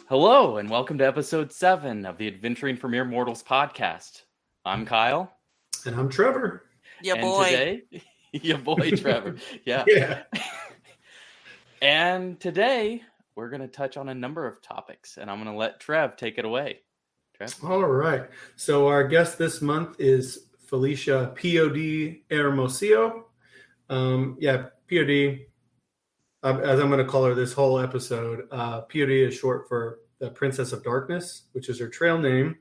Hello, and welcome to episode 7 of the Adventuring for Mere Mortals podcast. I'm Kyle. And I'm Trevor. Today, your boy Trevor. Yeah. And today, we're going to touch on a number of topics, and I'm going to let Trev take it away. Trev? All right. So our guest this month is Felicia P.O.D. Hermosillo. P.O.D., as I'm going to call her this whole episode, P.O.D. is short for the Princess of Darkness, which is her trail name,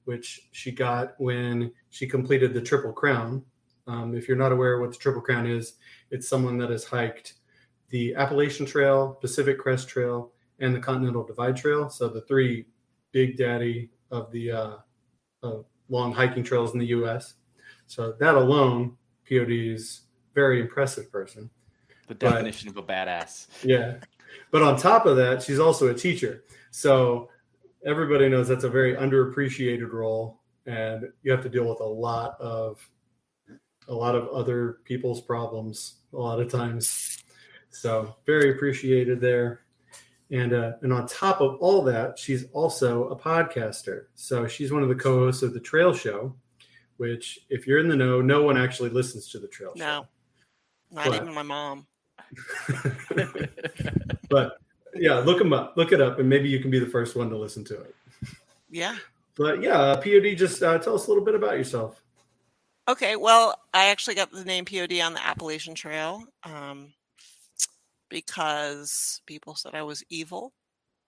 which she got when she completed the Triple Crown. If you're not aware what the Triple Crown is, it's someone that has hiked the Appalachian Trail, Pacific Crest Trail, and the Continental Divide Trail. So the three big daddy of the long hiking trails in the U.S. So that alone, P.O.D. is a very impressive person. The definition of a badass. Yeah. But on top of that, she's also a teacher. So everybody knows that's a very underappreciated role, and you have to deal with a lot of other people's problems a lot of times. So very appreciated there. And on top of all that, she's also a podcaster. So she's one of the co-hosts of The Trail Show, which, if you're in the know, no one actually listens to The Trail Show. No, not even my mom. But yeah, look it up, and maybe you can be the first one to listen to it. Yeah. But yeah, POD, just tell us a little bit about yourself. Okay, well, I actually got the name POD on the Appalachian Trail because people said I was evil,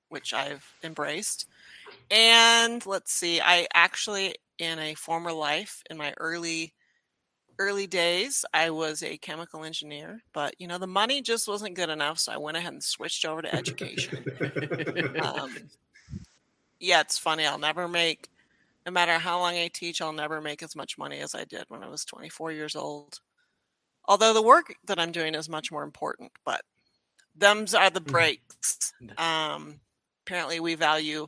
which I've embraced. And let's see, I actually, in a former life, in my early days, I was a chemical engineer, but the money just wasn't good enough, so I went ahead and switched over to education. It's funny. I'll never make, no matter how long I teach, I'll never make as much money as I did when I was 24 years old. Although the work that I'm doing is much more important, but them's are the breaks. Apparently we value,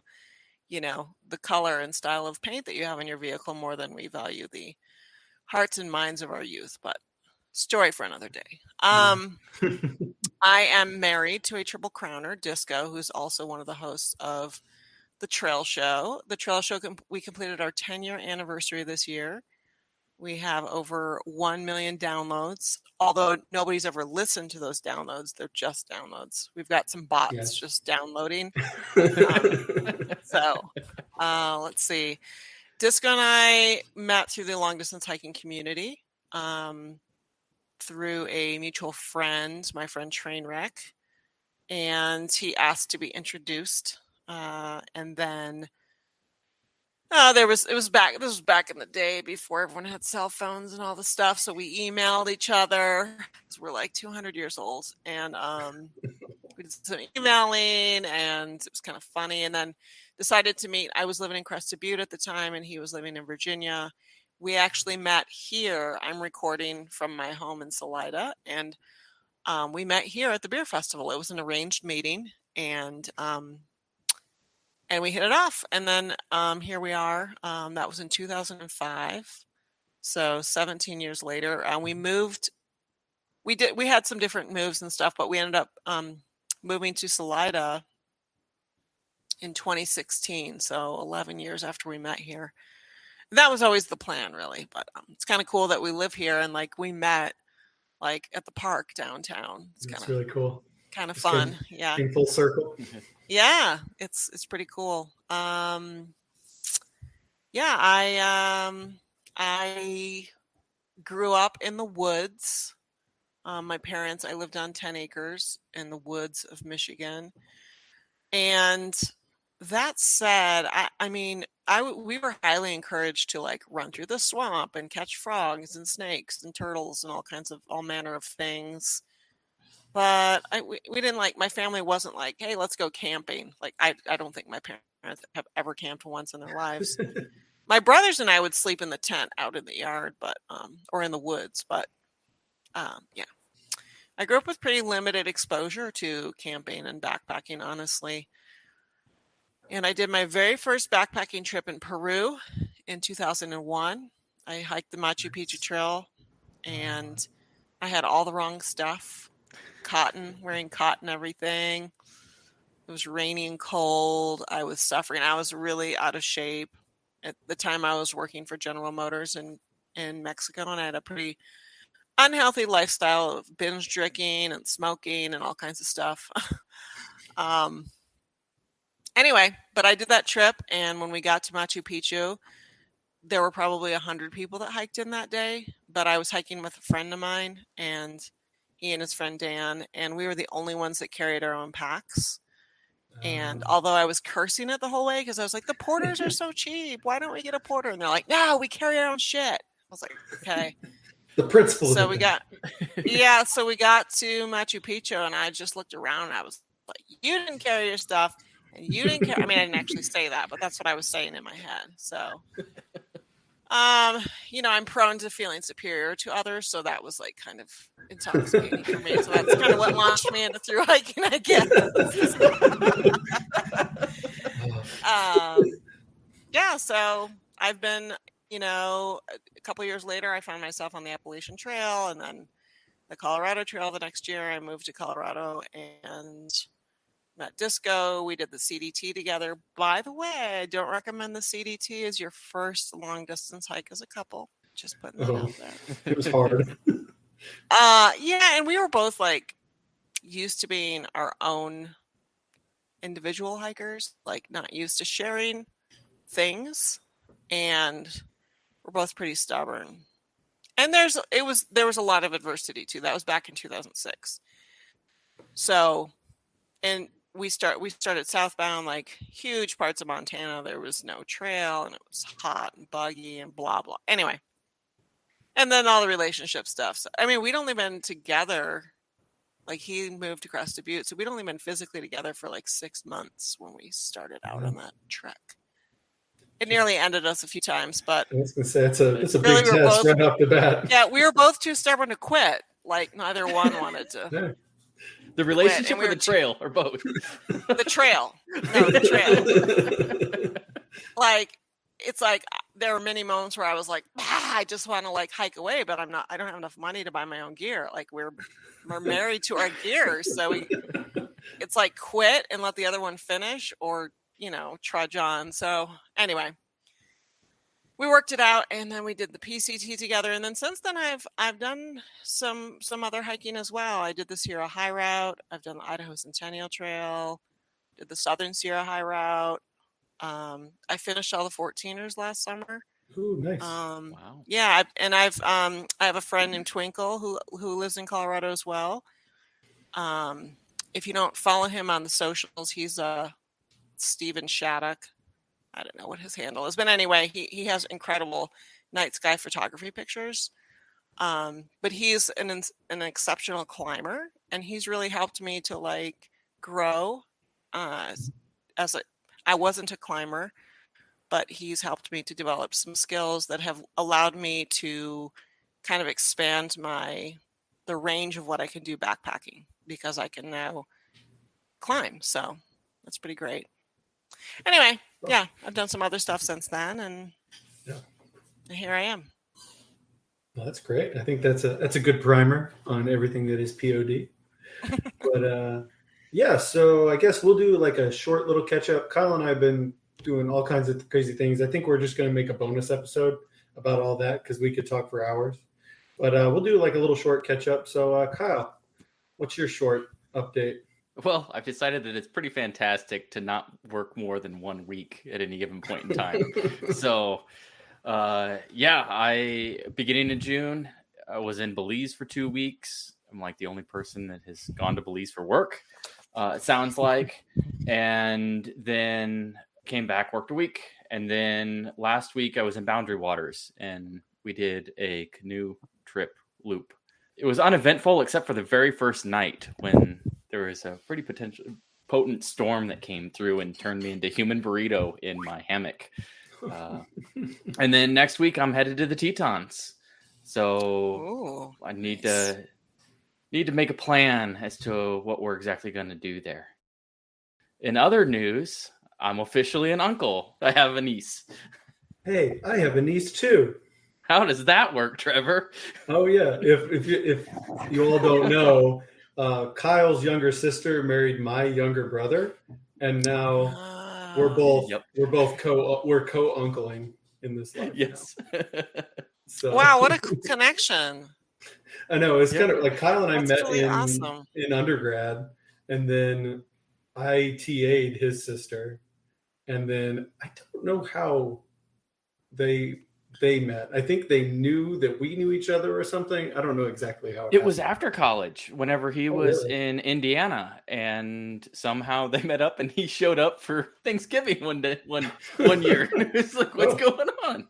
the color and style of paint that you have in your vehicle more than we value the hearts and minds of our youth, but story for another day. I am married to a Triple Crowner, Disco, who's also one of the hosts of The Trail Show. The Trail Show, we completed our 10-year anniversary this year. We have over 1 million downloads, although nobody's ever listened to those downloads. They're just downloads. We've got some bots just downloading. Let's see. Disco and I met through the long distance hiking community, through a mutual friend, my friend Trainwreck, and he asked to be introduced. And then this was back in the day before everyone had cell phones and all the stuff. So we emailed each other. We're like 200 years old, and we did some emailing, and it was kind of funny. And then decided to meet. I was living in Crested Butte at the time, and he was living in Virginia. We actually met here. I'm recording from my home in Salida, and we met here at the beer festival. It was an arranged meeting, and we hit it off. And then here we are. That was in 2005. So 17 years later, we moved. We had some different moves and stuff, but we ended up moving to Salida in 2016, so 11 years after we met here. That was always the plan, really, but it's kind of cool that we live here, and we met at the park downtown. It's really cool. Kind of fun. Yeah. In full circle. Yeah, it's pretty cool. I grew up in the woods. My parents, I lived on 10 acres in the woods of Michigan. And that said, we were highly encouraged to run through the swamp and catch frogs and snakes and turtles and all manner of things. But we didn't my family wasn't like, hey, let's go camping. I don't think my parents have ever camped once in their lives. My brothers and I would sleep in the tent out in the yard, but or in the woods. But yeah, I grew up with pretty limited exposure to camping and backpacking, honestly. And I did my very first backpacking trip in Peru in 2001. I hiked the Machu Picchu Trail, and I had all the wrong stuff. Wearing cotton everything. It was rainy and cold. I was suffering. I was really out of shape. At the time, I was working for General Motors in Mexico, and I had a pretty unhealthy lifestyle of binge drinking and smoking and all kinds of stuff. Anyway, but I did that trip, and when we got to Machu Picchu, there were probably 100 people that hiked in that day, but I was hiking with a friend of mine, and he and his friend Dan, and we were the only ones that carried our own packs. And although I was cursing it the whole way because I was like, the porters are so cheap. Why don't we get a porter? And they're like, no, we carry our own shit. I was like, okay. The principle. So we got to Machu Picchu, and I just looked around, and I was like, you didn't carry your stuff, and you didn't carry. I mean, I didn't actually say that, but that's what I was saying in my head. So, I'm prone to feeling superior to others, so that was like kind of intoxicating for me. So that's kind of what launched me into through hiking, I guess. Yeah, so I've been, a couple of years later, I found myself on the Appalachian Trail, and then the Colorado Trail the next year. I moved to Colorado and met Disco. We did the CDT together. By the way, I don't recommend the CDT as your first long distance hike as a couple. Just putting that out there. It was hard. Yeah, and we were both like used to being our own individual hikers, like not used to sharing things, and we're both pretty stubborn. And there was a lot of adversity too. That was back in 2006. So, and we started southbound, like huge parts of Montana. There was no trail, and it was hot and buggy and blah blah. Anyway, and then all the relationship stuff. So, I mean, we'd only been together, like he moved across the Butte, so we'd only been physically together for like 6 months when we started out on that trek. It nearly ended us a few times, but I was going to say it's a really big test right off the bat. Yeah, we were both too stubborn to quit. Like neither one wanted to. Yeah. The relationship or the trail, or both? The trail. No, the trail. Like, it's like there were many moments where I was like, I just want to like hike away, but I don't have enough money to buy my own gear. Like we're married to our gear. So it's like quit and let the other one finish, or, trudge on. So anyway, we worked it out, and then we did the PCT together. And then since then I've done some other hiking as well. I did the Sierra High Route. I've done the Idaho Centennial Trail, did the Southern Sierra High Route. I finished all the 14ers last summer. Ooh, nice. Wow. Yeah, I have a friend named Twinkle who lives in Colorado as well. If you don't follow him on the socials, he's Steven Shattuck. I don't know what his handle is, but anyway, he has incredible night sky photography pictures. But he's an exceptional climber, and he's really helped me to like grow. I wasn't a climber, but he's helped me to develop some skills that have allowed me to kind of expand the range of what I can do backpacking, because I can now climb. So that's pretty great. Anyway, yeah, I've done some other stuff since then, and here I am. Well, that's great. I think that's a good primer on everything that is POD. But yeah, so I guess we'll do like a short little catch up. Kyle and I have been doing all kinds of crazy things. I think we're just going to make a bonus episode about all that, because we could talk for hours. But we'll do like a little short catch up. So Kyle, what's your short update? Well, I've decided that it's pretty fantastic to not work more than 1 week at any given point in time. So, beginning in June, I was in Belize for 2 weeks. I'm like the only person that has gone to Belize for work, it sounds like. And then came back, worked a week. And then last week I was in Boundary Waters, and we did a canoe trip loop. It was uneventful except for the very first night, when there was a pretty potent storm that came through and turned me into human burrito in my hammock. And then next week I'm headed to the Tetons. So Ooh, I need nice. to make a plan as to what we're exactly going to do there. In other news, I'm officially an uncle. I have a niece. Hey, I have a niece too. How does that work, Trevor? Oh yeah. If you all don't know, Kyle's younger sister married my younger brother, and now we're both Yep. co-uncling in this life. Yes. So Wow, what a cool connection. I know it's Yep. kind of like Kyle and I That's met really in awesome. undergrad, and then I TA'd his sister, and then I don't know how they met. I think they knew that we knew each other or something. I don't know exactly how It was happened. after college, whenever he Oh, was really? in Indiana, and somehow they met up, and he showed up for Thanksgiving one year. It's like, what's Oh. going on?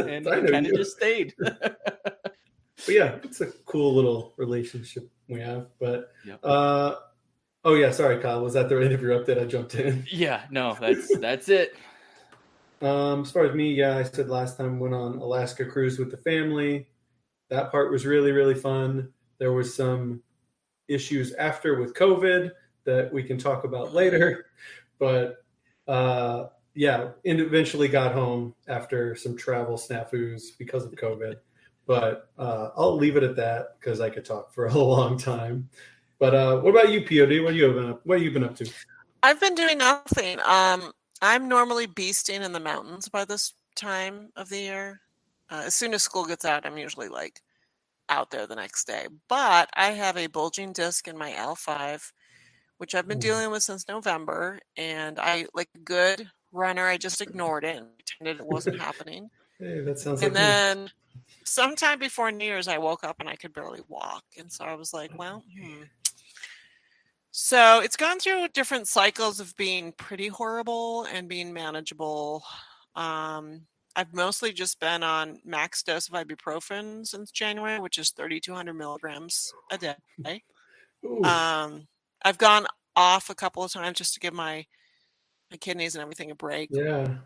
And I he know kind of you. just stayed. But yeah, it's a cool little relationship we have. But Yep. oh yeah, sorry, Kyle. Was that the end of your update? I jumped in. Yeah, no, that's it. As far as me, yeah, I said last time went on Alaska cruise with the family. That part was really, really fun. There was some issues after with COVID that we can talk about later. But yeah, and eventually got home after some travel snafus because of COVID. But I'll leave it at that because I could talk for a long time. But what about you, POD? What have you been up to? I've been doing nothing. I'm normally beasting in the mountains by this time of the year. As soon as school gets out, I'm usually like out there the next day. But I have a bulging disc in my L5, which I've been dealing with since November. And I, like a good runner, I just ignored it and pretended it wasn't happening. Hey, that sounds like And then sometime before New Year's, I woke up and I could barely walk. And so I was like, well, So it's gone through different cycles of being pretty horrible and being manageable. I've mostly just been on max dose of ibuprofen since January, which is 3,200 milligrams a day. I've gone off a couple of times just to give my kidneys and everything a break. Yeah.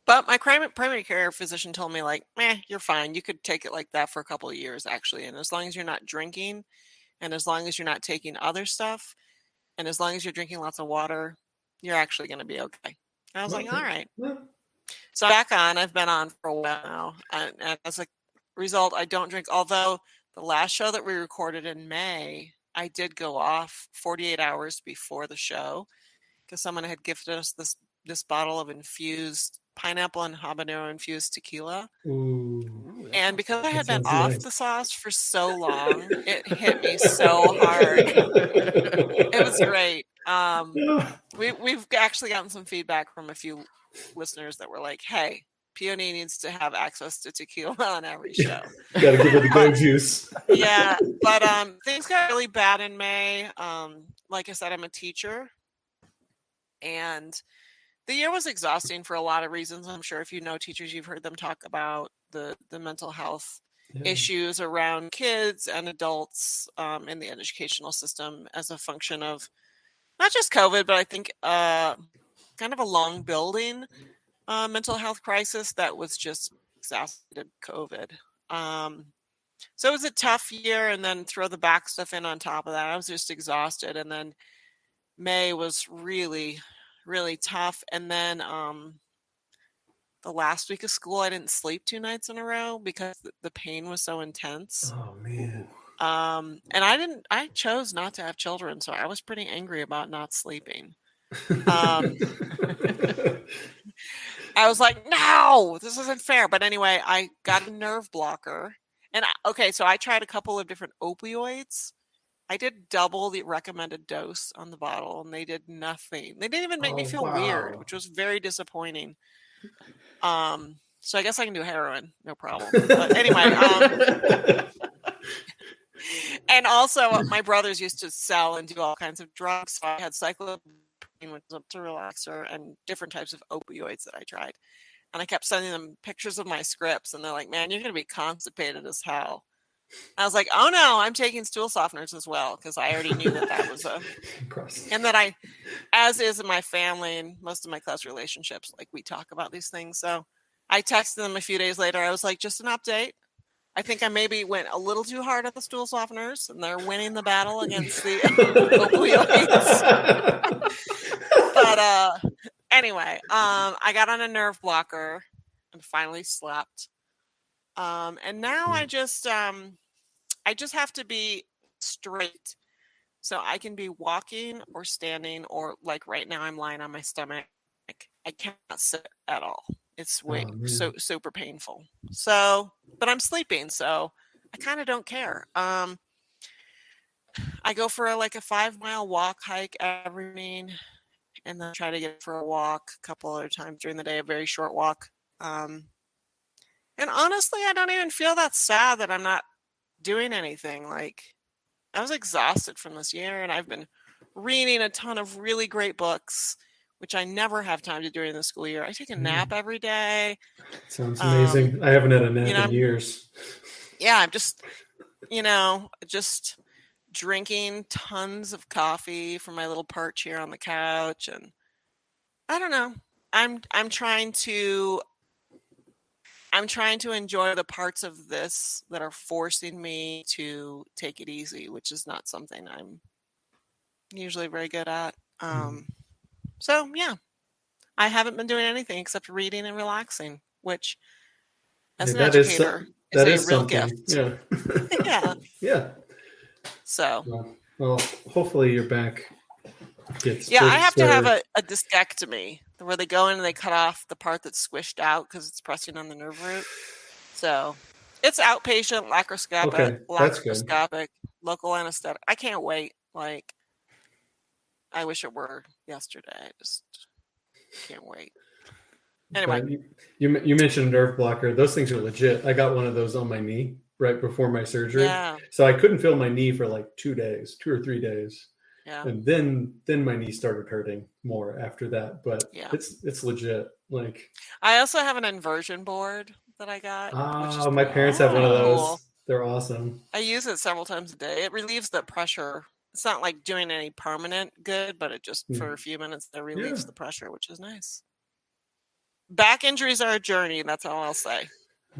But my primary care physician told me, like, you're fine. You could take it like that for a couple of years, actually. And as long as you're not drinking and as long as you're not taking other stuff, and as long as you're drinking lots of water, you're actually going to be okay. I was like, all right. So back on, I've been on for a while now. And as a result, I don't drink. Although the last show that we recorded in May, I did go off 48 hours before the show because someone had gifted us this bottle of infused pineapple and habanero infused tequila. And because I had been off the sauce for so long, it hit me so hard. It was great. We've actually gotten some feedback from a few listeners that were like, hey, Peony needs to have access to tequila on every show. Got to give her the go juice. Yeah, but things got really bad in May. Like I said, I'm a teacher, and the year was exhausting for a lot of reasons. I'm sure if you know teachers, you've heard them talk about the mental health issues around kids and adults in the educational system as a function of not just COVID, but I think kind of a long building mental health crisis that was just exacerbated COVID. So it was a tough year, and then throw the back stuff in on top of that. I was just exhausted, and then May was really, really tough. And then the last week of school, I didn't sleep 2 nights in a row because the pain was so intense. Oh man. And I chose not to have children, so I was pretty angry about not sleeping. I was like, no, this isn't fair. But anyway, I got a nerve blocker. And so I tried a couple of different opioids. I did double the recommended dose on the bottle, and they did nothing. They didn't even make me feel weird, which was very disappointing. So I guess I can do heroin, no problem. But anyway, and also my brothers used to sell and do all kinds of drugs. So I had cyclopamine, which was up to relaxer, and different types of opioids that I tried. And I kept sending them pictures of my scripts, and they're like, man, you're going to be constipated as hell. I was like, oh no, I'm taking stool softeners as well, because I already knew that was a, and that as is in my family and most of my close relationships, like we talk about these things. So I texted them a few days later. I was like, just an update. I think I maybe went a little too hard on the stool softeners, and they're winning the battle against the opioids. But anyway, I got on a nerve blocker and finally slept. And now I just have to be straight. So I can be walking or standing, or like right now I'm lying on my stomach. I cannot sit at all. It's so super painful. So, but I'm sleeping, so I kind of don't care. I go for like a 5-mile walk hike every evening, and then try to get for a walk a couple other times during the day, a very short walk. And honestly, I don't even feel that sad that I'm not doing anything. Like, I was exhausted from this year, and I've been reading a ton of really great books, which I never have time to do during the school year. I take a nap every day. Sounds amazing. I haven't had a nap in years. Yeah, I'm just, just drinking tons of coffee from my little perch here on the couch, and I don't know. I'm trying to enjoy the parts of this that are forcing me to take it easy, which is not something I'm usually very good at. So yeah, I haven't been doing anything except reading and relaxing, which as an educator is a real gift. Yeah. Yeah. Yeah. So. Well, hopefully your back gets. Yeah, I have to have a discectomy where they go in and they cut off the part that's squished out because it's pressing on the nerve root. So it's outpatient, laparoscopic, local anesthetic. I can't wait. Like, I wish it were yesterday. I just can't wait. Anyway, you mentioned a nerve blocker. Those things are legit. I got one of those on my knee right before my surgery. Yeah. So I couldn't feel my knee for like 2 or 3 days. Yeah. And then my knee started hurting more after that. But yeah, it's legit. Like, I also have an inversion board that I got. Oh, my parents have one of those. Cool. They're awesome. I use it several times a day. It relieves the pressure. It's not like doing any permanent good, but it just for a few minutes it relieves the pressure, which is nice. Back injuries are a journey. That's all I'll say.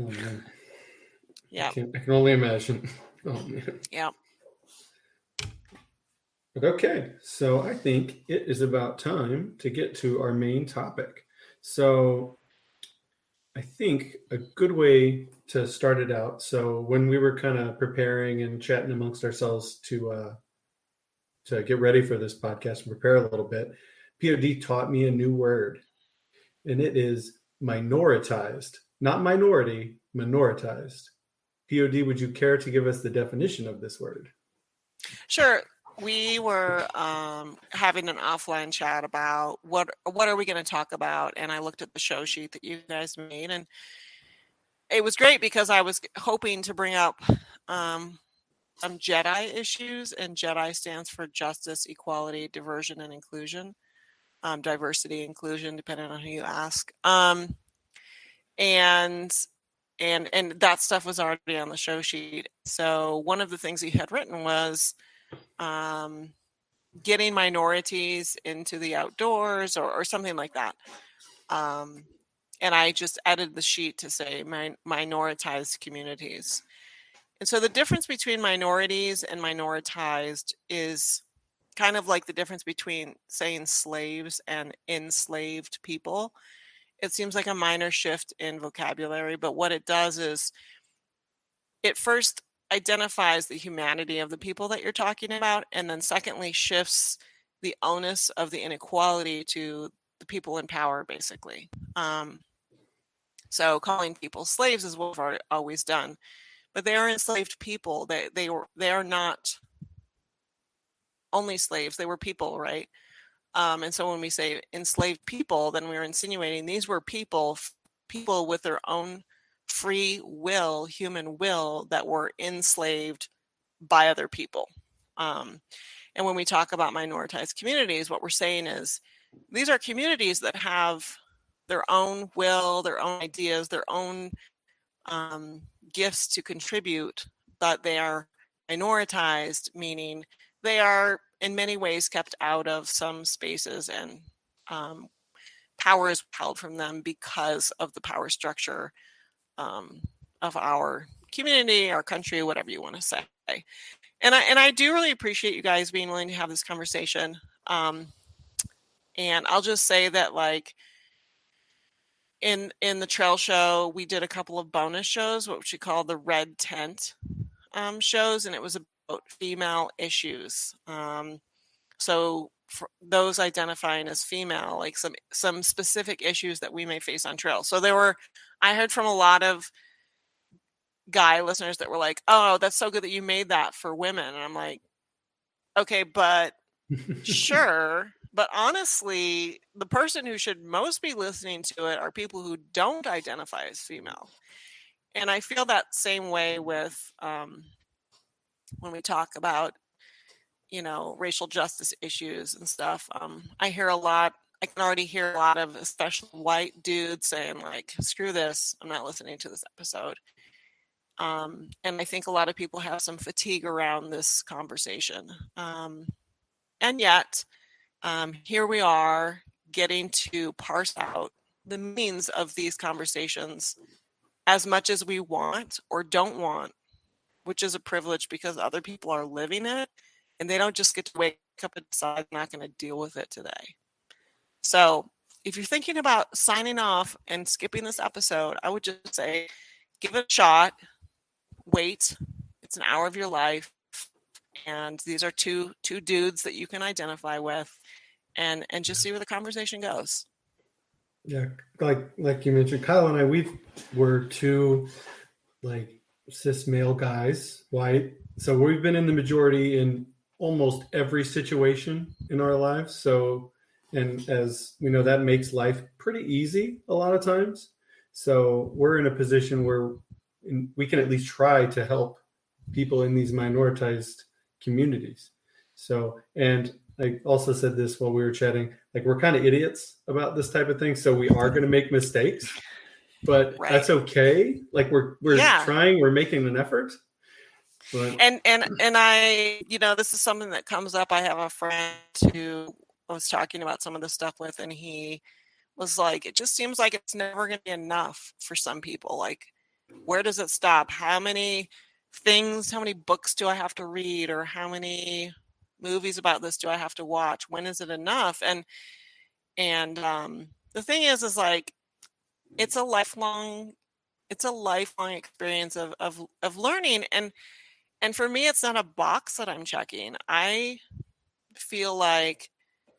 Oh, man. Yeah. I can only imagine. Oh, man. Yeah. Okay, so I think it is about time to get to our main topic. So I think a good way to start it out. So when we were kind of preparing and chatting amongst ourselves to get ready for this podcast and prepare a little bit, POD taught me a new word, and it is minoritized, not minority, minoritized. POD, would you care to give us the definition of this word? Sure. We were having an offline chat about what are we going to talk about, and I looked at the show sheet that you guys made, and it was great because I was hoping to bring up some JEDI issues, and JEDI stands for Justice, Equality, Diversion, and Inclusion, diversity, inclusion, depending on who you ask, and that stuff was already on the show sheet. So one of the things he had written was getting minorities into the outdoors or something like that. And I just added the sheet to say minoritized communities. And so the difference between minorities and minoritized is kind of like the difference between saying slaves and enslaved people. It seems like a minor shift in vocabulary, but what it does is it first identifies the humanity of the people that you're talking about, and then secondly shifts the onus of the inequality to the people in power, basically. So calling people slaves is what we've always done, but they are enslaved people. They are not only slaves, they were people, right? And so when we say enslaved people, then we're insinuating these were people with their own free will, human will, that were enslaved by other people. And when we talk about minoritized communities, what we're saying is these are communities that have their own will, their own ideas, their own gifts to contribute, but they are minoritized, meaning they are in many ways kept out of some spaces, and power is held from them because of the power structure of our community, our country, whatever you want to say. And I do really appreciate you guys being willing to have this conversation. And I'll just say that, like, in the trail show, we did a couple of bonus shows, what we call the red tent shows, and it was about female issues. So for those identifying as female, like some specific issues that we may face on trail. So I heard from a lot of guy listeners that were like, "Oh, that's so good that you made that for women." And I'm like, "Okay, but sure." But honestly, the person who should most be listening to it are people who don't identify as female. And I feel that same way with when we talk about, racial justice issues and stuff. I can already hear a lot of especially white dudes saying, like, screw this, I'm not listening to this episode. And I think a lot of people have some fatigue around this conversation. And yet, here we are getting to parse out the means of these conversations as much as we want or don't want, which is a privilege because other people are living it and they don't just get to wake up and decide they're not going to deal with it today. So if you're thinking about signing off and skipping this episode, I would just say, give it a shot, wait. It's an hour of your life. And these are two dudes that you can identify with, and just see where the conversation goes. Yeah, like you mentioned, Kyle and I, we're two like cis male guys, white. So we've been in the majority in almost every situation in our lives. So, and as we know, that makes life pretty easy a lot of times. So we're in a position where we can at least try to help people in these minoritized communities. So, and I also said this while we were chatting, like, we're kind of idiots about this type of thing. So we are going to make mistakes, but that's okay. Like, we're trying, we're making an effort. But... And I, this is something that comes up. I have a friend who I was talking about some of this stuff with, and he was like, it just seems like it's never going to be enough for some people. Like, where does it stop? How many books do I have to read, or how many movies about this do I have to watch? When is it enough? And the thing is like, it's a lifelong experience of learning. And for me, it's not a box that I'm checking. I feel like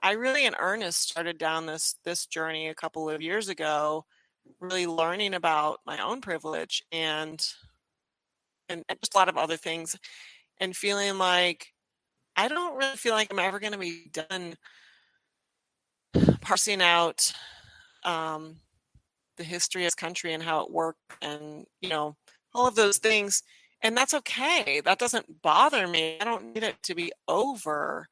I really in earnest started down this journey a couple of years ago, really learning about my own privilege and just a lot of other things, and feeling like I don't really feel like I'm ever going to be done parsing out the history of this country and how it worked, and all of those things. And that's okay. That doesn't bother me. I don't need it to be over.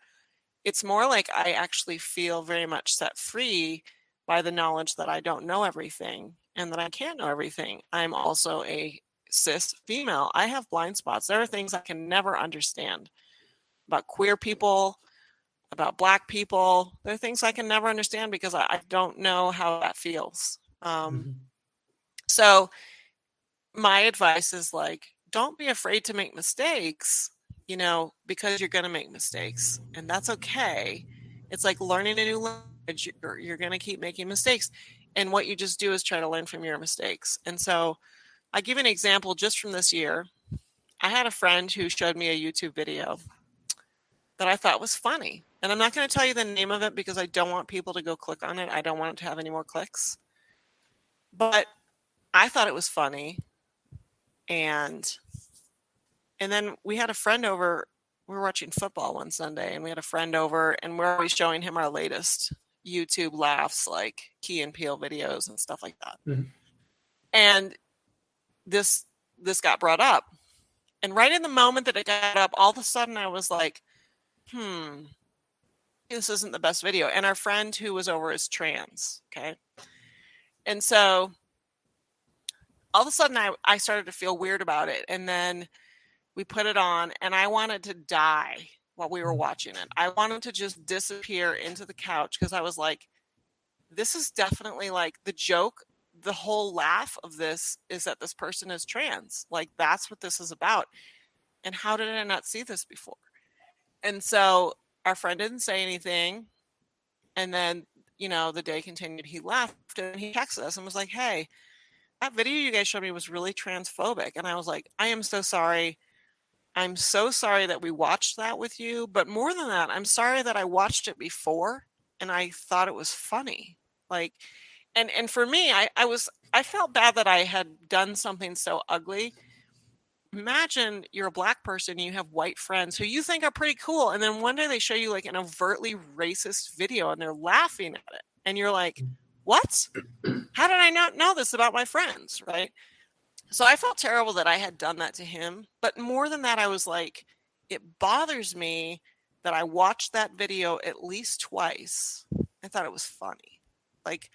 It's more like I actually feel very much set free by the knowledge that I don't know everything and that I can't know everything. I'm also a cis female. I have blind spots. There are things I can never understand about queer people, about Black people. There are things I can never understand because I don't know how that feels. So my advice is, like, don't be afraid to make mistakes, because you're going to make mistakes, and that's okay. It's like learning a new language. You're going to keep making mistakes. And what you just do is try to learn from your mistakes. And so I'll give you an example just from this year. I had a friend who showed me a YouTube video that I thought was funny. And I'm not going to tell you the name of it because I don't want people to go click on it. I don't want it to have any more clicks. But I thought it was funny. And then we had a friend over. We were watching football one Sunday, and we had a friend over, and we're always showing him our latest YouTube laughs, like Key and Peele videos and stuff like that. Mm-hmm. And this got brought up. And right in the moment that it got up, all of a sudden I was like, this isn't the best video. And our friend who was over is trans. Okay. And so all of a sudden I started to feel weird about it. And then we put it on, and I wanted to die while we were watching it. I wanted to just disappear into the couch because I was like, this is definitely like the joke. The whole laugh of this is that this person is trans. Like, that's what this is about. And how did I not see this before? And so our friend didn't say anything. And then, the day continued. He left, and he texted us and was like, hey, that video you guys showed me was really transphobic. And I was like, I am so sorry. I'm so sorry that we watched that with you. But more than that, I'm sorry that I watched it before and I thought it was funny. Like, and for me, I felt bad that I had done something so ugly. Imagine you're a black person, you have white friends who you think are pretty cool, and then one day they show you like an overtly racist video and they're laughing at it. And you're like, what? How did I not know this about my friends? Right? So I felt terrible that I had done that to him. But more than that, I was like, it bothers me that I watched that video at least twice. I thought it was funny. Like,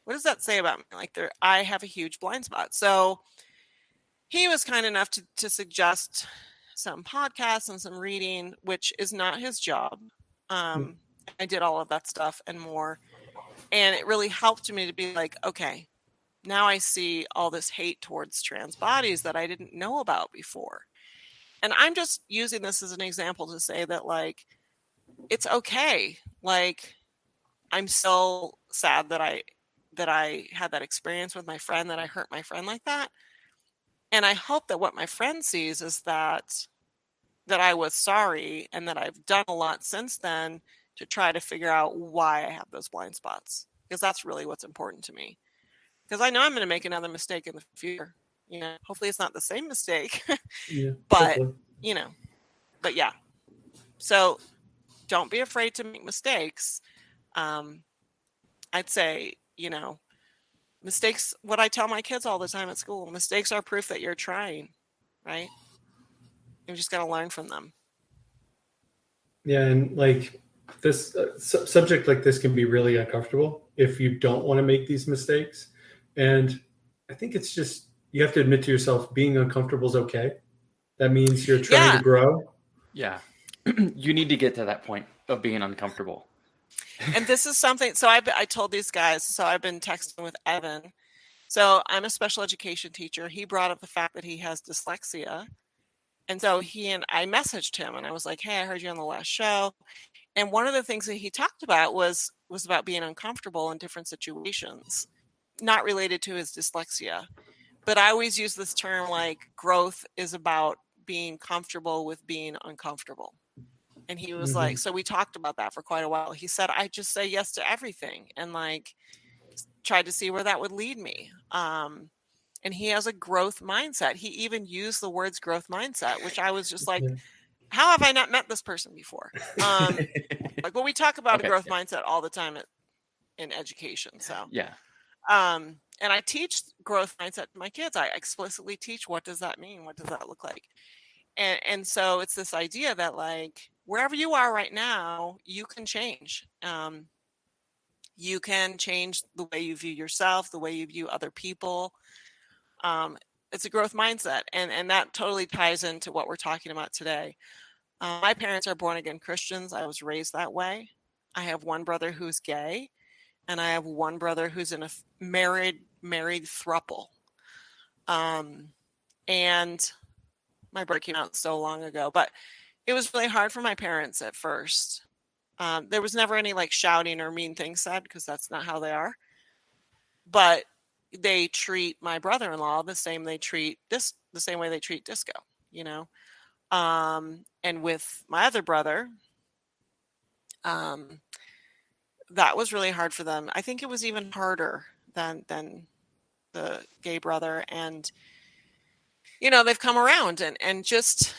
what does that say about me? Like, I have a huge blind spot. So he was kind enough to suggest some podcasts and some reading, which is not his job. I did all of that stuff and more. And it really helped me to be like, okay, now I see all this hate towards trans bodies that I didn't know about before. And I'm just using this as an example to say that, like, it's okay. Like, I'm so sad that I had that experience with my friend, that I hurt my friend like that. And I hope that what my friend sees is that I was sorry, and that I've done a lot since then to try to figure out why I have those blind spots, because that's really what's important to me. Because I know I'm going to make another mistake in the future. Hopefully it's not the same mistake. Yeah, but hopefully. But yeah. So don't be afraid to make mistakes. I'd say, mistakes, what I tell my kids all the time at school, mistakes are proof that you're trying, right? You just got to learn from them. Yeah, and like this subject like this can be really uncomfortable if you don't want to make these mistakes. And I think it's just, you have to admit to yourself, being uncomfortable is okay. That means you're trying to grow. Yeah. You need to get to that point of being uncomfortable. And this is something, so I told these guys, so I've been texting with Evan. So I'm a special education teacher. He brought up the fact that he has dyslexia. And so I messaged him and I was like, hey, I heard you on the last show. And one of the things that he talked about was about being uncomfortable in different situations, not related to his dyslexia. But I always use this term, like, growth is about being comfortable with being uncomfortable. And he was like, so we talked about that for quite a while. He said, I just say yes to everything, and like tried to see where that would lead me. And he has a growth mindset. He even used the words growth mindset, which I was just like, how have I not met this person before? Well, we talk about a growth mindset all the time in education. So yeah. And I teach growth mindset to my kids. I explicitly teach, what does that mean? What does that look like? And so it's this idea that, like, wherever you are right now, you can change. You can change the way you view yourself, the way you view other people. It's a growth mindset. And that totally ties into what we're talking about today. My parents are born again Christians. I was raised that way. I have one brother who's gay, and I have one brother who's in a married throuple. And my brother came out so long ago, but it was really hard for my parents at first. There was never any like shouting or mean things said, because that's not how they are. But they treat my brother-in-law the same way they treat Disco, And with my other brother, that was really hard for them. I think it was even harder than the gay brother. And they've come around, and just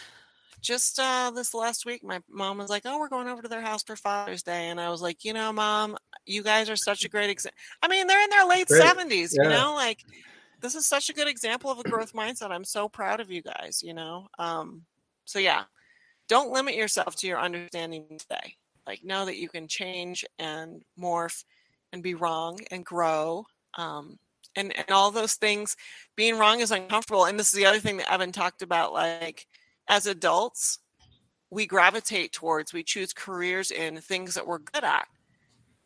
this last week, my mom was like, oh, we're going over to their house for Father's Day. And I was like, Mom, you guys are such a great example. I mean, they're in their late 70s, like, this is such a good example of a growth mindset. I'm so proud of you guys, So yeah, don't limit yourself to your understanding today. Like, know that you can change and morph and be wrong and grow. And all those things. Being wrong is uncomfortable. And this is the other thing that Evan talked about, like, as adults, we choose careers in things that we're good at.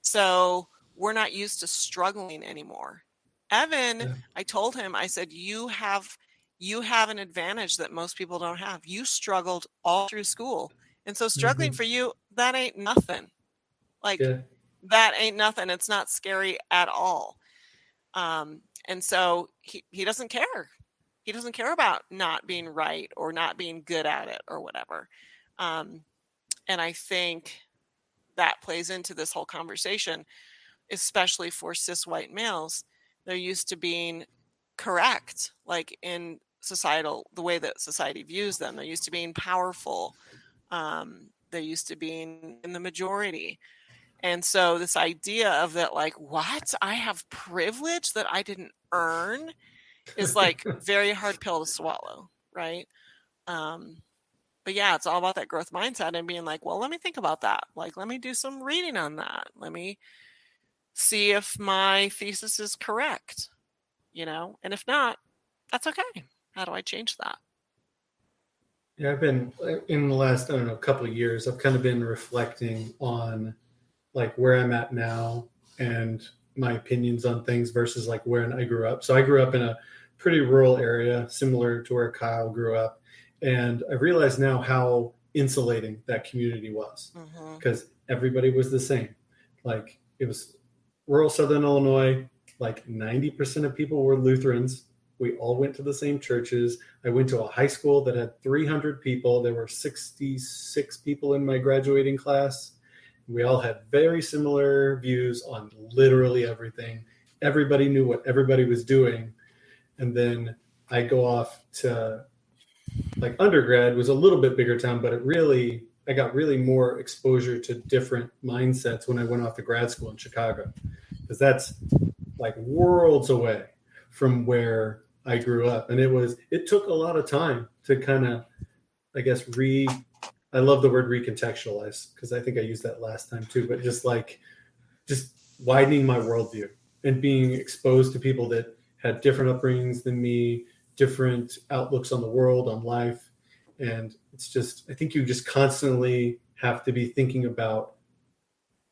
So we're not used to struggling anymore. Evan, I told him, I said, you have an advantage that most people don't have. You struggled all through school. And so struggling for you, that ain't nothing. Like, that ain't nothing. It's not scary at all. And so he doesn't care. He doesn't care about not being right or not being good at it or whatever. And I think that plays into this whole conversation, especially for cis white males. They're used to being correct, like in the way that society views them. They're used to being powerful. They're used to being in the majority. And so this idea of that, like, what? I have privilege that I didn't earn is like very hard pill to swallow, right? But yeah, it's all about that growth mindset and being like, well, let me think about that. Like, let me do some reading on that. Let me see if my thesis is correct, and if not, that's okay. How do I change that? Yeah, I've been in the last, couple of years, I've kind of been reflecting on like where I'm at now and my opinions on things versus like where I grew up. So I grew up in a pretty rural area, similar to where Kyle grew up. And I realize now how insulating that community was because everybody was the same. Like it was rural Southern Illinois, like 90% of people were Lutherans. We all went to the same churches. I went to a high school that had 300 people. There were 66 people in my graduating class. We all had very similar views on literally everything. Everybody knew what everybody was doing. And then I go off to like undergrad was a little bit bigger town, but I got really more exposure to different mindsets when I went off to grad school in Chicago, because that's like worlds away from where I grew up. And it took a lot of time to kind of, I guess, I love the word recontextualize because I think I used that last time too, but just widening my worldview and being exposed to people that had different upbringings than me, different outlooks on the world, on life. And it's just, I think you just constantly have to be thinking about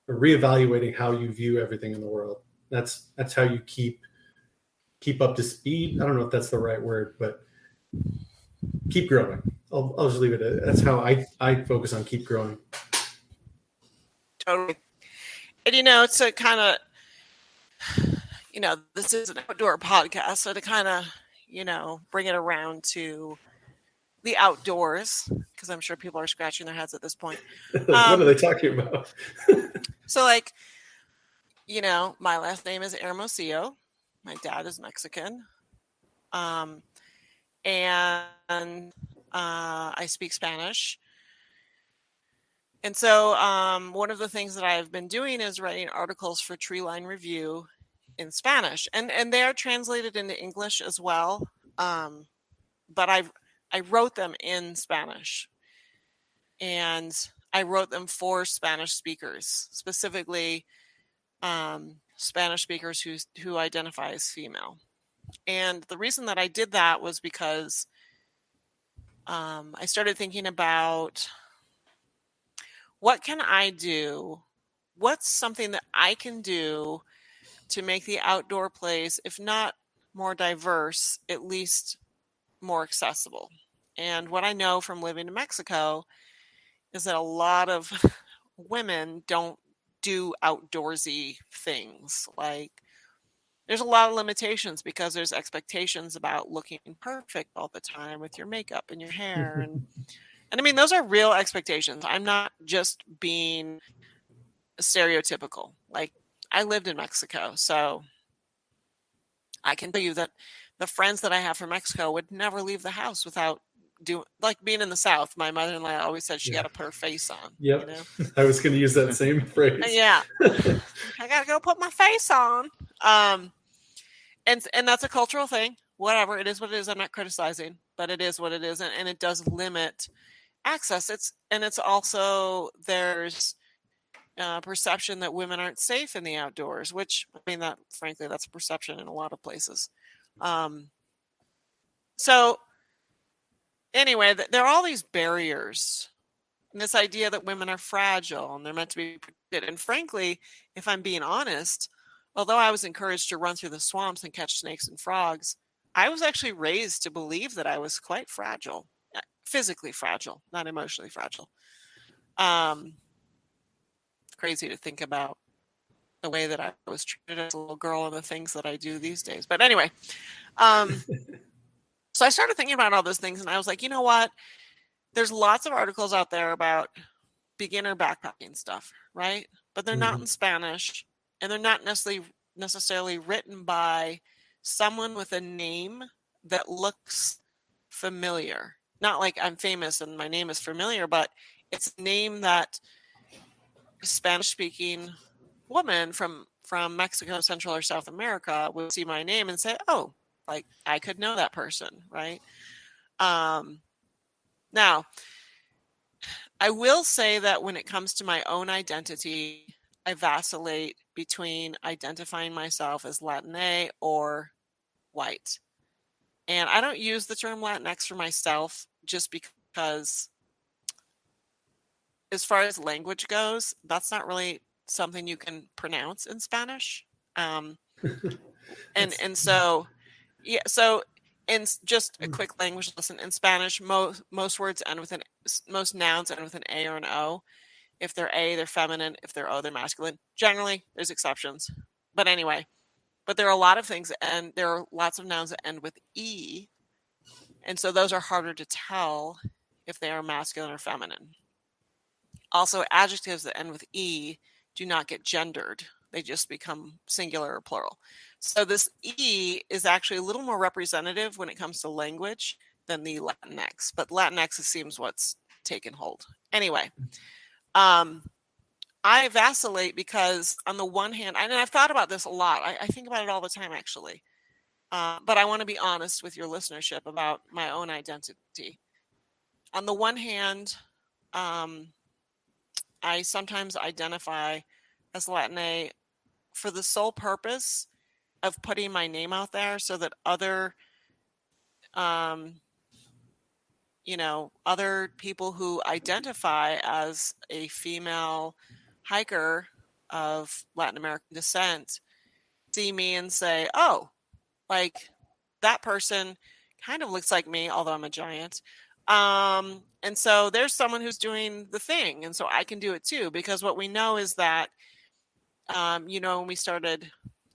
or reevaluating how you view everything in the world. That's how you keep up to speed. I don't know if that's the right word, but keep growing. I'll just leave it at that's how I focus on keep growing. Totally. And to kind of, this is an outdoor podcast, so to kind of, bring it around to the outdoors, because I'm sure people are scratching their heads at this point. What are they talking about? So like, my last name is Hermosillo. My dad is Mexican. And I speak Spanish. And so one of the things that I've been doing is writing articles for Treeline Review in Spanish. And they are translated into English as well. But I wrote them in Spanish. And I wrote them for Spanish speakers, specifically Spanish speakers who identify as female. And the reason that I did that was because I started thinking about what can I do? What's something that I can do to make the outdoor place, if not more diverse, at least more accessible? And what I know from living in Mexico is that a lot of women don't do outdoorsy things. Like there's a lot of limitations because there's expectations about looking perfect all the time with your makeup and your hair. And I mean, those are real expectations. I'm not just being stereotypical. Like I lived in Mexico, so I can tell you that the friends that I have from Mexico would never leave the house without being in the South. My mother-in-law always said she got to put her face on. Yep. I was going to use that same phrase. Yeah. I got to go put my face on. And that's a cultural thing. Whatever. It is what it is. I'm not criticizing, but it is what it is. And it does limit access. It's also, there's perception that women aren't safe in the outdoors, which, I mean, that frankly, that's a perception in a lot of places. So anyway, there are all these barriers. And this idea that women are fragile and they're meant to be protected. And frankly, if I'm being honest, although I was encouraged to run through the swamps and catch snakes and frogs, I was actually raised to believe that I was quite fragile, physically fragile, not emotionally fragile. Crazy to think about the way that I was treated as a little girl and the things that I do these days. But anyway, so I started thinking about all those things, and I was like, you know what? There's lots of articles out there about beginner backpacking stuff, right? But they're not in Spanish, and they're not necessarily written by someone with a name that looks familiar. Not like I'm famous and my name is familiar, but it's a name that a Spanish-speaking woman from Mexico, Central or South America would see my name and say, oh, like I could know that person, right? Now, I will say that when it comes to my own identity, I vacillate between identifying myself as Latina or white. And I don't use the term Latinx for myself just because, as far as language goes, that's not really something you can pronounce in Spanish. And so, yeah, so in just a quick language lesson, in Spanish, most words end with most nouns end with an A or an O. If they're A, they're feminine. If they're O, they're masculine. Generally, there's exceptions. But anyway, but there are a lot of things, and there are lots of nouns that end with E. And so those are harder to tell if they are masculine or feminine. Also, adjectives that end with E do not get gendered. They just become singular or plural. So this E is actually a little more representative when it comes to language than the Latinx. But Latinx seems what's taken hold. Anyway, I vacillate because on the one hand, and I've thought about this a lot. I think about it all the time, actually. But I want to be honest with your listenership about my own identity. On the one hand, I sometimes identify as Latina for the sole purpose of putting my name out there so that other people who identify as a female hiker of Latin American descent see me and say, oh, like that person kind of looks like me, although I'm a giant. And so there's someone who's doing the thing. And so I can do it too, because what we know is that, when we started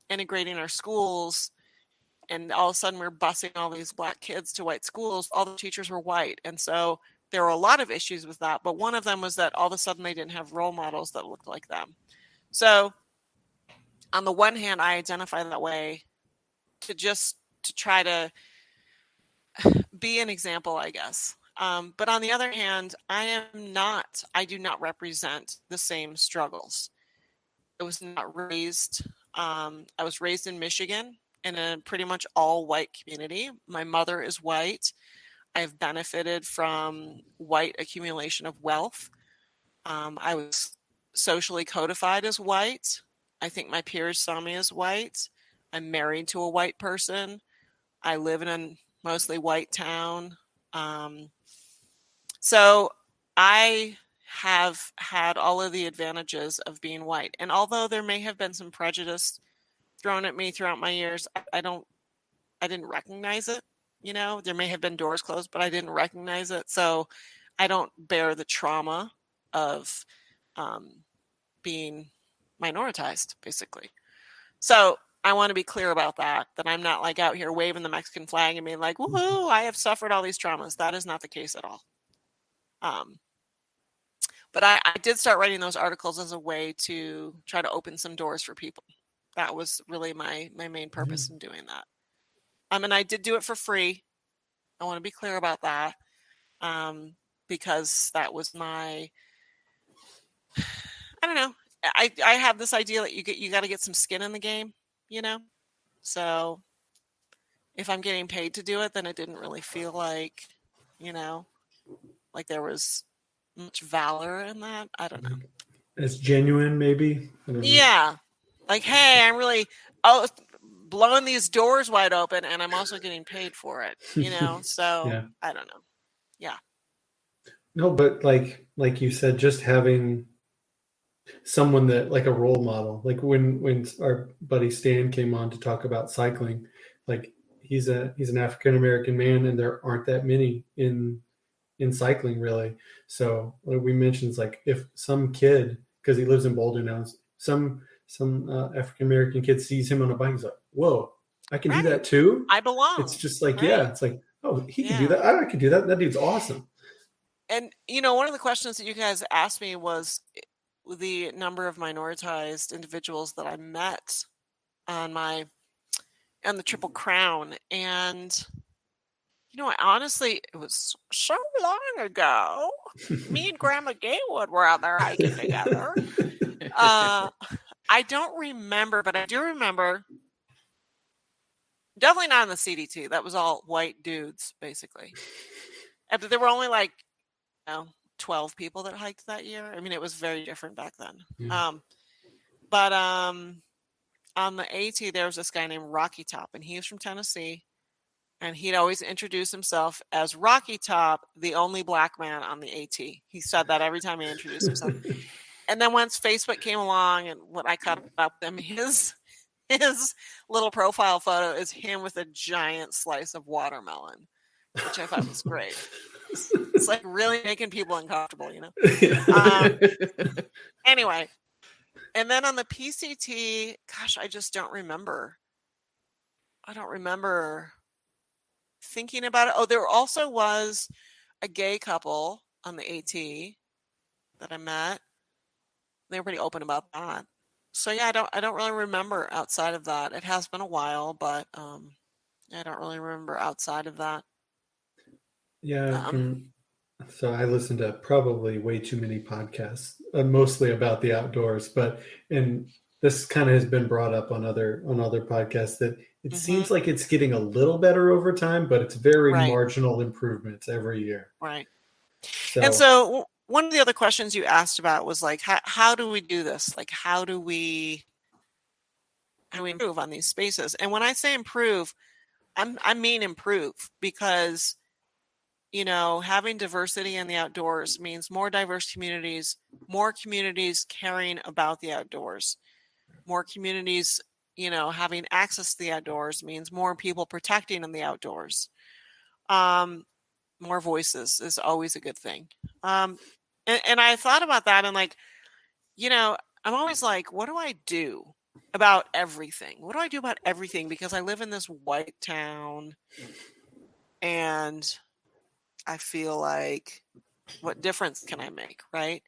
integrating our schools and all of a sudden we're busing all these Black kids to white schools, all the teachers were white. And so there were a lot of issues with that. But one of them was that all of a sudden they didn't have role models that looked like them. So on the one hand, I identify that way to try to be an example, I guess. But on the other hand, I do not represent the same struggles. I was not raised, I was raised in Michigan in a pretty much all white community. My mother is white. I've benefited from white accumulation of wealth. I was socially codified as white. I think my peers saw me as white. I'm married to a white person. I live in a mostly white town. So I have had all of the advantages of being white. And although there may have been some prejudice thrown at me throughout my years, I didn't recognize it. There may have been doors closed, but I didn't recognize it. So I don't bear the trauma of being minoritized, basically. So I want to be clear about that I'm not like out here waving the Mexican flag and being like, woohoo, I have suffered all these traumas. That is not the case at all. But I did start writing those articles as a way to try to open some doors for people. That was really my main purpose in doing that. And I did do it for free. I want to be clear about that. Because that was I don't know. I have this idea that you got to get some skin in the game, So if I'm getting paid to do it, then it didn't really feel like, like there was much valor in that. I don't know. It's genuine, maybe. Yeah. Like, hey, I'm really blowing these doors wide open and I'm also getting paid for it, So yeah. I don't know. Yeah. No, but like you said, just having someone that like a role model, like when our buddy Stan came on to talk about cycling, like he's an African American man, and there aren't that many in cycling really. So what we mentioned is like if some kid, because he lives in Boulder now, some African American kid sees him on a bike, he's like, whoa, I can do Right. that too. I belong. It's just like, Right. yeah, it's like, oh, he can do Yeah. that. I can do that. That dude's awesome. And one of the questions that you guys asked me was the number of minoritized individuals that I met on the Triple Crown. And I honestly, it was so long ago. Me and Grandma Gaywood were out there hiking together. I don't remember, but I do remember. Definitely not in the CDT. That was all white dudes, basically. And there were only 12 people that hiked that year. I mean, it was very different back then. Yeah. But on the AT, there was this guy named Rocky Top, and he was from Tennessee. And he'd always introduce himself as Rocky Top, the only black man on the AT. He said that every time he introduced himself. And then once Facebook came along and when I caught up with him, his little profile photo is him with a giant slice of watermelon, which I thought was great. It's like really making people uncomfortable, Anyway, and then on the PCT, gosh, I just don't remember. I don't remember thinking about it. Oh, there also was a gay couple on the AT that I met. They were pretty open about that. So yeah, I don't really remember outside of that. It has been a while, but I don't really remember outside of that. Yeah, so I listen to probably way too many podcasts, mostly about the outdoors. And this kind of has been brought up on other podcasts that it seems like it's getting a little better over time, but it's very marginal improvements every year. Right. And so one of the other questions you asked about was like, how do we do this? Like, how do we improve on these spaces? And when I say improve, I mean improve because, having diversity in the outdoors means more diverse communities, more communities caring about the outdoors, more communities, having access to the outdoors means more people protecting in the outdoors. More voices is always a good thing. And I thought about that and I'm always like, what do I do about everything? What do I do about everything? Because I live in this white town and I feel like, what difference can I make? Right.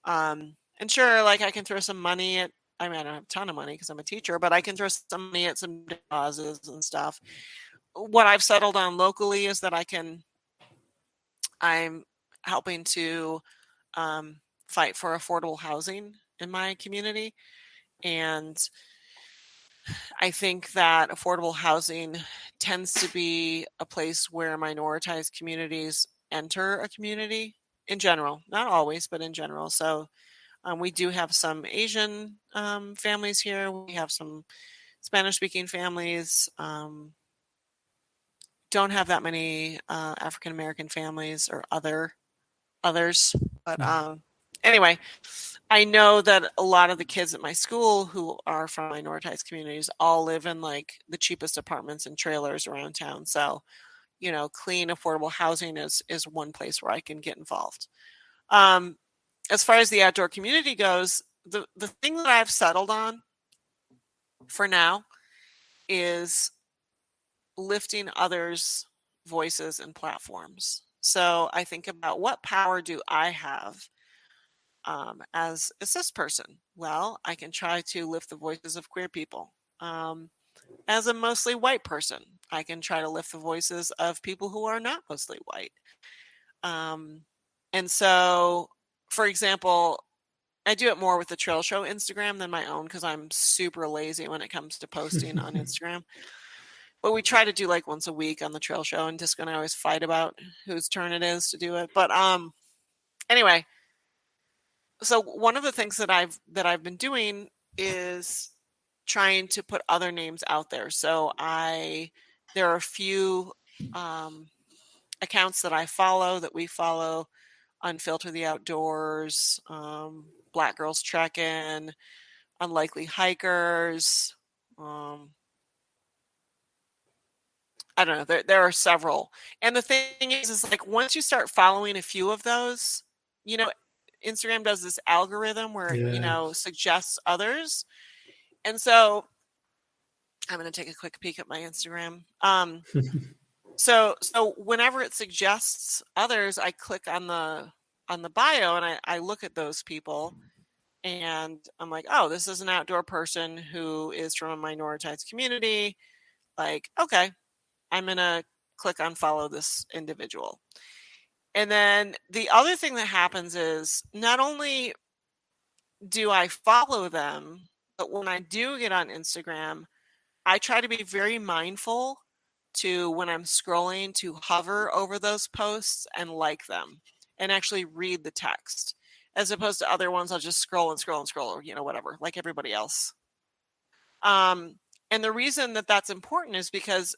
And sure, I can throw some money at, I don't have a ton of money because I'm a teacher, but I can throw some money at some causes and stuff. What I've settled on locally is that I'm helping to fight for affordable housing in my community. And I think that affordable housing tends to be a place where minoritized communities enter a community in general, not always, but in general. So we do have some Asian families here. We have some Spanish-speaking families. Don't have that many African-American families or others. But anyway, I know that a lot of the kids at my school who are from minoritized communities all live in the cheapest apartments and trailers around town. So, clean, affordable housing is one place where I can get involved. As far as the outdoor community goes, the thing that I've settled on for now is lifting others' voices and platforms. So I think about what power do I have as a cis person? Well, I can try to lift the voices of queer people. As a mostly white person, I can try to lift the voices of people who are not mostly white. And so, for example, I do it more with the Trail Show Instagram than my own because I'm super lazy when it comes to posting on Instagram. But we try to do once a week on the Trail Show, and Disco and I always fight about whose turn it is to do it. But anyway, so one of the things that I've been doing is trying to put other names out there. So there are a few accounts that I follow, that we follow, Unfilter the Outdoors, Black Girls Trekkin', Unlikely Hikers. I don't know. There are several. And the thing is like once you start following a few of those, you know, Instagram does this algorithm where it, you know, suggests others. And so I'm going to take a quick peek at my Instagram. So whenever it suggests others, I click on the bio and I look at those people and I'm like, oh, this is an outdoor person who is from a minoritized community. Like, okay, I'm going to click on follow this individual. And then the other thing that happens is not only do I follow them, but when I do get on Instagram, I try to be very mindful to when I'm scrolling to hover over those posts and like them and actually read the text, as opposed to other ones I'll just scroll and scroll and scroll, or, you know, whatever, like everybody else. And the reason that that's important is because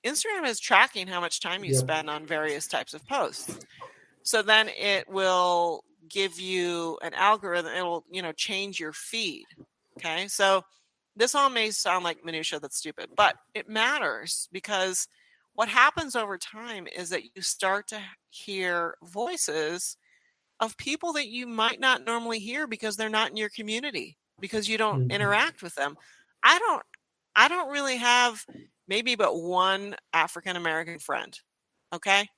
Instagram is tracking how much time you spend on various types of posts. So then it will give you an algorithm. It will, you know, change your feed. Okay. So this all may sound like minutia that's stupid, but it matters because what happens over time is that you start to hear voices of people that you might not normally hear because they're not in your community, because you don't interact with them. I don't really have maybe but one African American friend. Okay.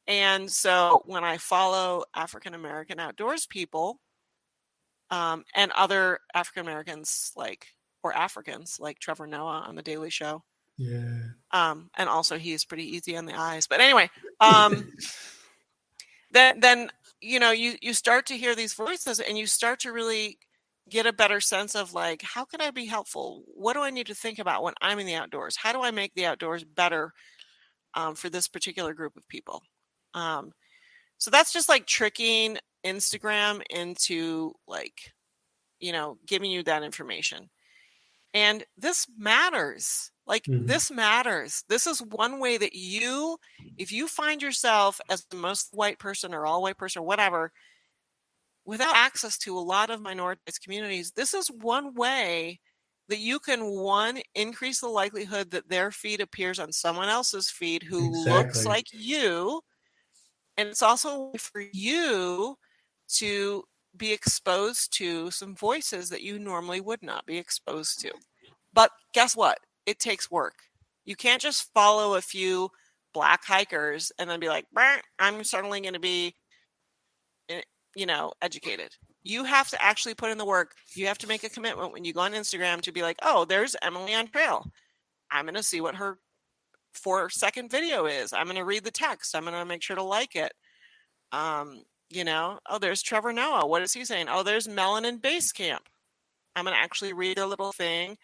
And so when I follow African American outdoors people, and other African Americans or Africans like Trevor Noah on the Daily Show. Yeah. And also he's pretty easy on the eyes. But anyway, then you know, you start to hear these voices and you start to really get a better sense of like, how can I be helpful? What do I need to think about when I'm in the outdoors? How do I make the outdoors better for this particular group of people? So that's just like tricking Instagram into like, you know, giving you that information. And this matters. Like this matters. This is one way that you, if you find yourself as the most white person or all white person or whatever, without access to a lot of minoritized communities, this is one way that you can, one, increase the likelihood that their feed appears on someone else's feed who looks like you. And it's also a way for you to be exposed to some voices that you normally would not be exposed to. But guess what? It takes work. You can't just follow a few black hikers and then be like, I'm suddenly going to be, you know, educated. You have to actually put in the work. You have to make a commitment when you go on Instagram to be like, oh, there's Emily on trail. I'm going to see what her 4-second video is. I'm going to read the text. I'm going to make sure to like it. You know, oh, there's Trevor Noah. What is he saying? Oh, there's Melanin Base Camp. I'm going to actually read their little thing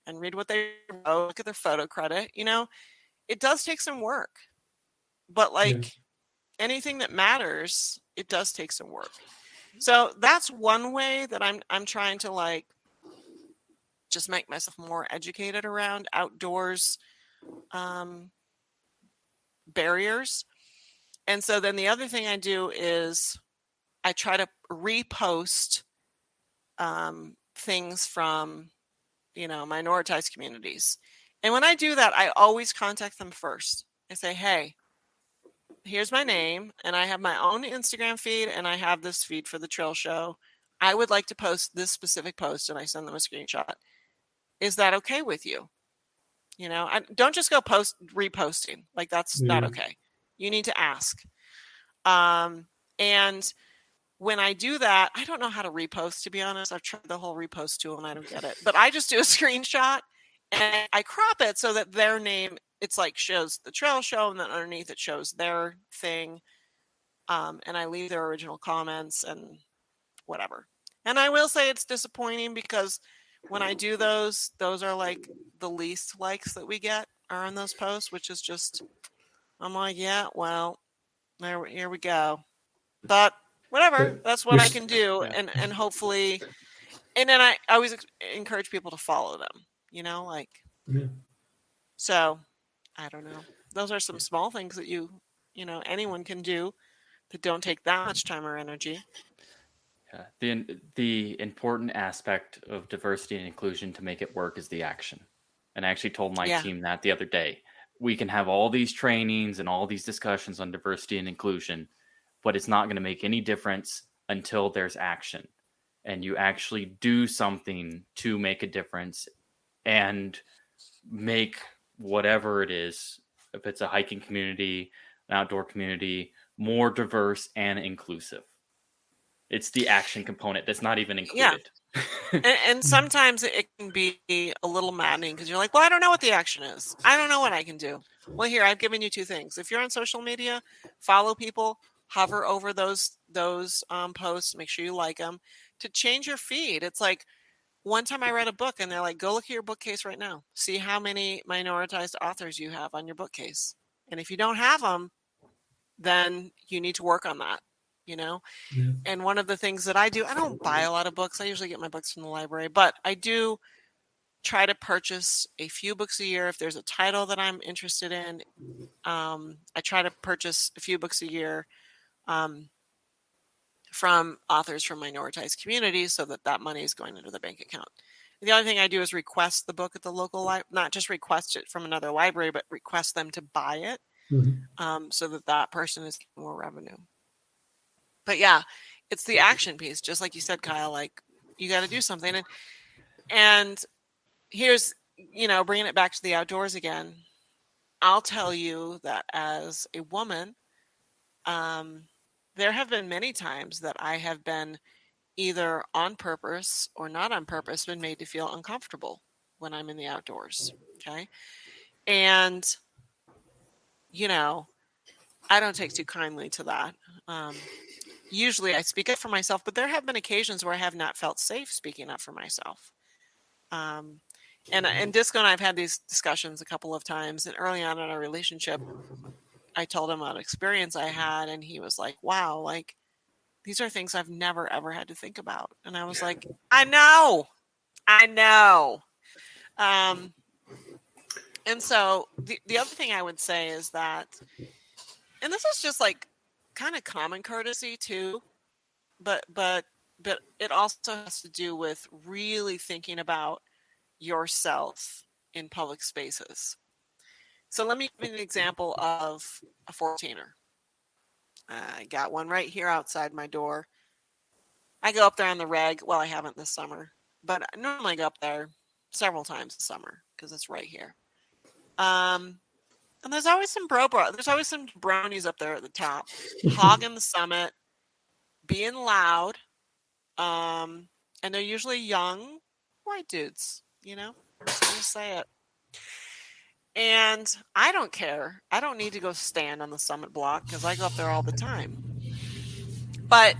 and read what they wrote, look at their photo credit. You know, it does take some work, but like anything that matters, it does take some work. So that's one way that I'm trying to like just make myself more educated around outdoors barriers. And so then the other thing I do is I try to repost things from, you know, minoritized communities. And when I do that, I always contact them first. I say, hey, here's my name, and I have my own Instagram feed, and I have this feed for the trail show. I would like to post this specific post, and I send them a screenshot. Is that okay with you? You know, don't just go reposting. Like that's not okay. You need to ask. And when I do that, I don't know how to repost, to be honest. I've tried the whole repost tool and I don't get it. But I just do a screenshot and I crop it so that their name, it's like shows the trail show, and then underneath it shows their thing. And I leave their original comments and whatever. And I will say it's disappointing because when I do those are like the least likes that we get are on those posts, which is just, I'm like, yeah, well, here we go. But whatever, that's what I can do. And hopefully, and then I always encourage people to follow them, you know, so I don't know. Those are some small things that you anyone can do that don't take that much time or energy. Yeah. The important aspect of diversity and inclusion to make it work is the action. And I actually told my Yeah. team that the other day. We can have all these trainings and all these discussions on diversity and inclusion, but it's not going to make any difference until there's action and you actually do something to make a difference and make whatever it is, if it's a hiking community, an outdoor community, more diverse and inclusive. It's the action component that's not even Yeah. included. And sometimes it can be a little maddening because you're like, well, I don't know what the action is. I don't know what I can do. Well, here, I've given you two things. If you're on social media, follow people, hover over those posts, make sure you like them to change your feed. It's like one time I read a book and they're like, go look at your bookcase right now. See how many minoritized authors you have on your bookcase. And if you don't have them, then you need to work on that, Yeah. And one of the things that I do, I don't buy a lot of books. I usually get my books from the library, but I do try to purchase a few books a year. If there's a title that I'm interested in, I try to purchase a few books a year from authors from minoritized communities so that money is going into the bank account. And the other thing I do is request the book at the local library, not just request it from another library, but request them to buy it so that person is getting more revenue. But yeah, it's the action piece, just like you said, Kyle. Like you got to do something, and here's bringing it back to the outdoors again. I'll tell you that as a woman, there have been many times that I have been either on purpose or not on purpose been made to feel uncomfortable when I'm in the outdoors. Okay, and I don't take too kindly to that. Usually I speak up for myself, but there have been occasions where I have not felt safe speaking up for myself. And Disco and I have had these discussions a couple of times. And early on in our relationship, I told him about an experience I had, and he was like, wow, like these are things I've never, ever had to think about. And I was like, I know. And so the other thing I would say is that, and this is just like kind of common courtesy too, but it also has to do with really thinking about yourself in public spaces. So let me give you an example of a 14er. I got one right here outside my door. I go up there on the reg. Well, I haven't this summer, but I normally go up there several times this summer because it's right here. And there's always some there's always some brownies up there at the top, hogging the summit, being loud. And they're usually young white dudes, just say it. And I don't care. I don't need to go stand on the summit block because I go up there all the time. But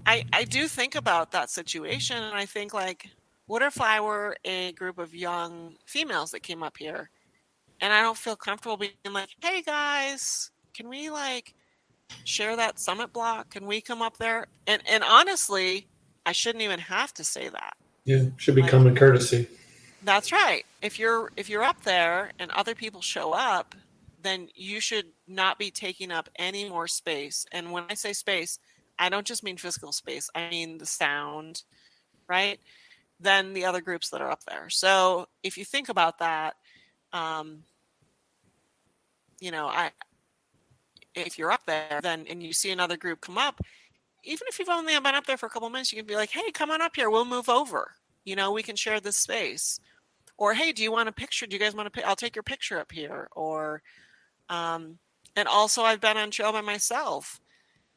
I do think about that situation, and I think, like, what if I were a group of young females that came up here and I don't feel comfortable being like, hey guys, can we like share that summit block? Can we come up there? And honestly, I shouldn't even have to say that. Yeah, should be common courtesy. That's right. If you're up there and other people show up, then you should not be taking up any more space. And when I say space, I don't just mean physical space. I mean the sound, right? Than the other groups that are up there. So if you think about that, if you're up there then and you see another group come up, even if you've only been up there for a couple of minutes, you can be like, hey, come on up here. We'll move over. We can share this space. Or, hey, do you want a picture? Do you guys want to? I'll take your picture up here. Or, and also I've been on trail by myself,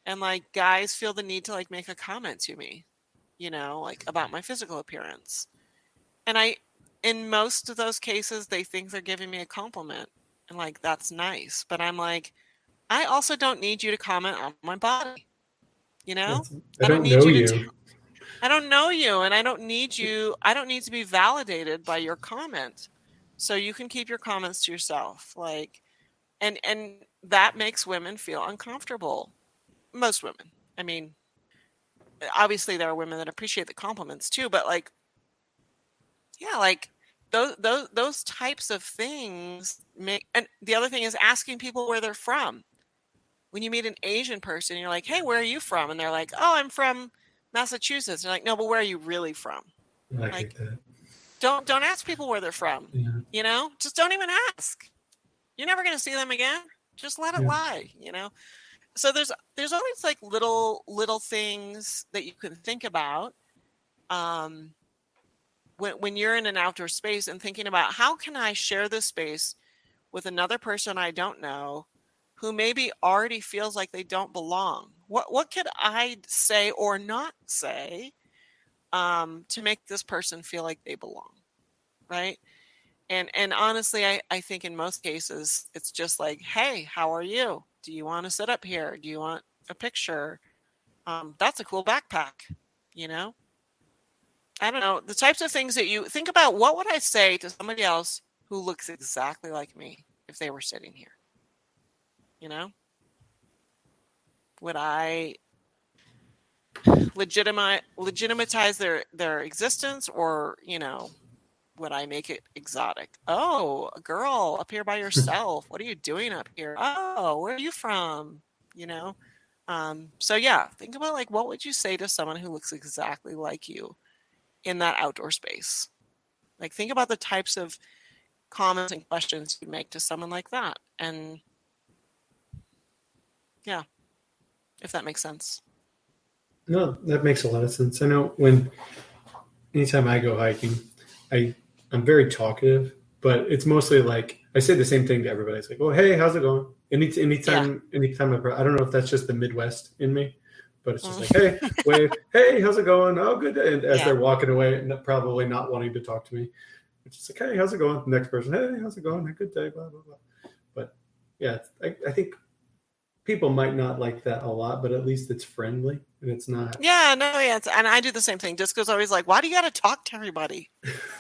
and like guys feel the need to like make a comment to me, like about my physical appearance. And in most of those cases, they think they're giving me a compliment, and like that's nice. But I'm like, I also don't need you to comment on my body. I don't need you. I don't know you, and I don't need you. I don't need to be validated by your comment. So you can keep your comments to yourself. Like, and that makes women feel uncomfortable. Most women. I mean, obviously there are women that appreciate the compliments too, but like, yeah, like those types of things make. And the other thing is asking people where they're from. When you meet an Asian person, you're like, "Hey, where are you from?" And they're like, "Oh, I'm from Massachusetts." And you're like, "No, but where are you really from?" I Like, hate that. don't ask people where they're from. Yeah. You know, just don't even ask. You're never going to see them again. Just let it lie. You know. So there's always like little things that you can think about when you're in an outdoor space and thinking about how can I share this space with another person I don't know who maybe already feels like they don't belong. What could I say or not say to make this person feel like they belong, right? And honestly, I think in most cases it's just like, hey, how are you? Do you want to sit up here? Do you want a picture? That's a cool backpack, you know? I don't know. The types of things that you think about, what would I say to somebody else who looks exactly like me if they were sitting here? You know? Would I legitimatize their existence, or, you know, would I make it exotic? Oh, a girl up here by yourself. What are you doing up here? Oh, where are you from? You know? So yeah, think about like, what would you say to someone who looks exactly like you in that outdoor space? Like, think about the types of comments and questions you make to someone like that. And yeah, if that makes sense. No, that makes a lot of sense. I know anytime I go hiking, I'm very talkative, but it's mostly like I say the same thing to everybody. It's like, "Oh, hey, how's it going?" Anytime I don't know if that's just the Midwest in me, but it's just like, "Hey, wave, hey, how's it going? Oh, good." And as they're walking away, probably not wanting to talk to me, it's just like, "Hey, how's it going?" The next person, "Hey, how's it going? Good day." Blah blah blah. But yeah, I think people might not like that a lot, but at least it's friendly and it's not. Yeah, no, yeah, and I do the same thing. Disco's always like, "Why do you got to talk to everybody?"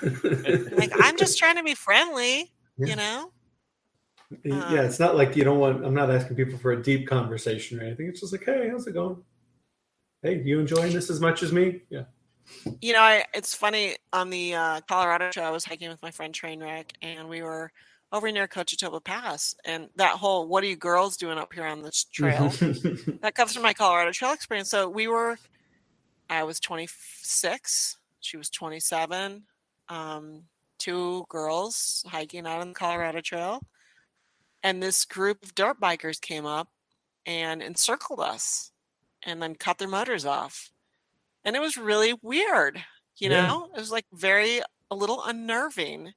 Like, I'm just trying to be friendly, you know. Yeah, it's not like you don't want. I'm not asking people for a deep conversation or anything. It's just like, "Hey, how's it going? Hey, you enjoying this as much as me?" Yeah. You know, it's funny, on the Colorado trail, I was hiking with my friend Trainwreck, and we were over near Cochetoba Pass, and that whole "what are you girls doing up here on this trail?" that comes from my Colorado Trail experience. So I was 26, she was 27, two girls hiking out on the Colorado Trail, and this group of dirt bikers came up and encircled us and then cut their motors off. And it was really weird, you know? It was like a little unnerving.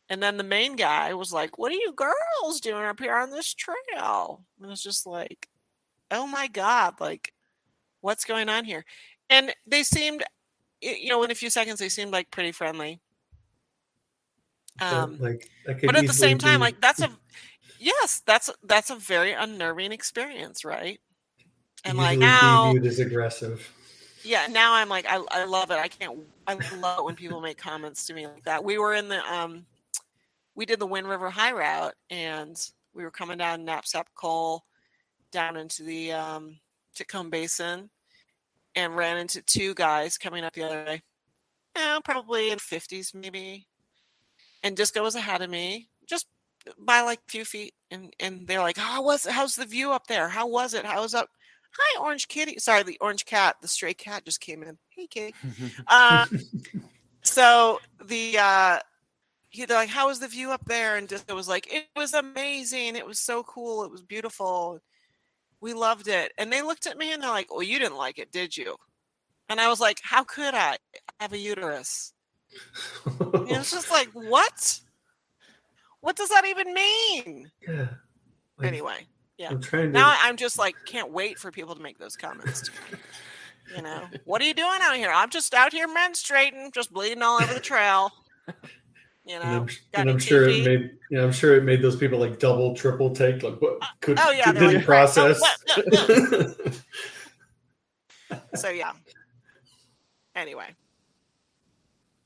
And then the main guy was like, "What are you girls doing up here on this trail?" And it was just like, oh my God, like, what's going on here? And they seemed, you know, in a few seconds, they seemed like pretty friendly. But at the same time, like, that's a very unnerving experience, right? And like now, be viewed as aggressive. Yeah, now I'm like, I love it. I love it when people make comments to me like that. We were in we did the Wind River High Route, and we were coming down Knapsack Col down into the Tacoma Basin, and ran into two guys coming up the other way. Probably in 50s maybe. And Disco was ahead of me, just by like a few feet. And they're like, how's the view up there? How was it? How was up? Hi, Orange Kitty. Sorry, the orange cat, the stray cat just came in. Hey, kitty. So they're like, how was the view up there? And Disco was like, it was amazing. It was so cool. It was beautiful. We loved it. And they looked at me and they're like, well, you didn't like it, did you? And I was like, how could I? I have a uterus. And it was just like, what? What does that even mean? Yeah. Anyway, yeah. Now I'm just like, can't wait for people to make those comments to me. You know, what are you doing out here? I'm just out here menstruating, just bleeding all over the trail. You know, I'm sure it made those people like double, triple take. Like, what didn't process. So yeah. Anyway.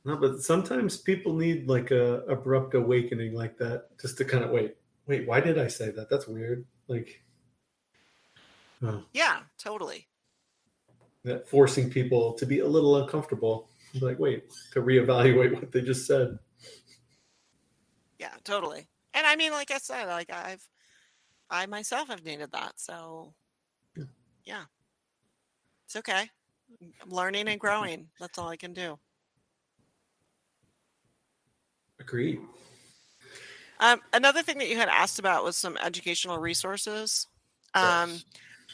No, but sometimes people need like a abrupt awakening like that, just to kind of wait, why did I say that? That's weird. Like, yeah, totally. That forcing people to be a little uncomfortable, like, wait, to reevaluate what they just said. Yeah, totally. And I mean, like I said, like I myself have needed that. So yeah, it's okay. I'm learning and growing. That's all I can do. Agreed. Another thing that you had asked about was some educational resources. Yes.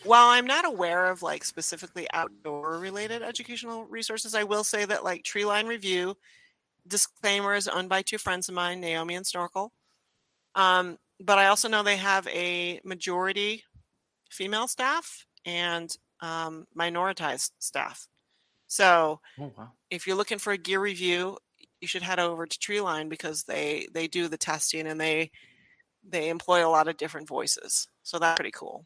While I'm not aware of like specifically outdoor related educational resources, I will say that like Treeline Review, disclaimer, is owned by two friends of mine, Naomi and Snorkel. But I also know they have a majority female staff and minoritized staff. So Oh wow. if you're looking for a gear review, you should head over to Treeline because they do the testing and they employ a lot of different voices. So that's pretty cool.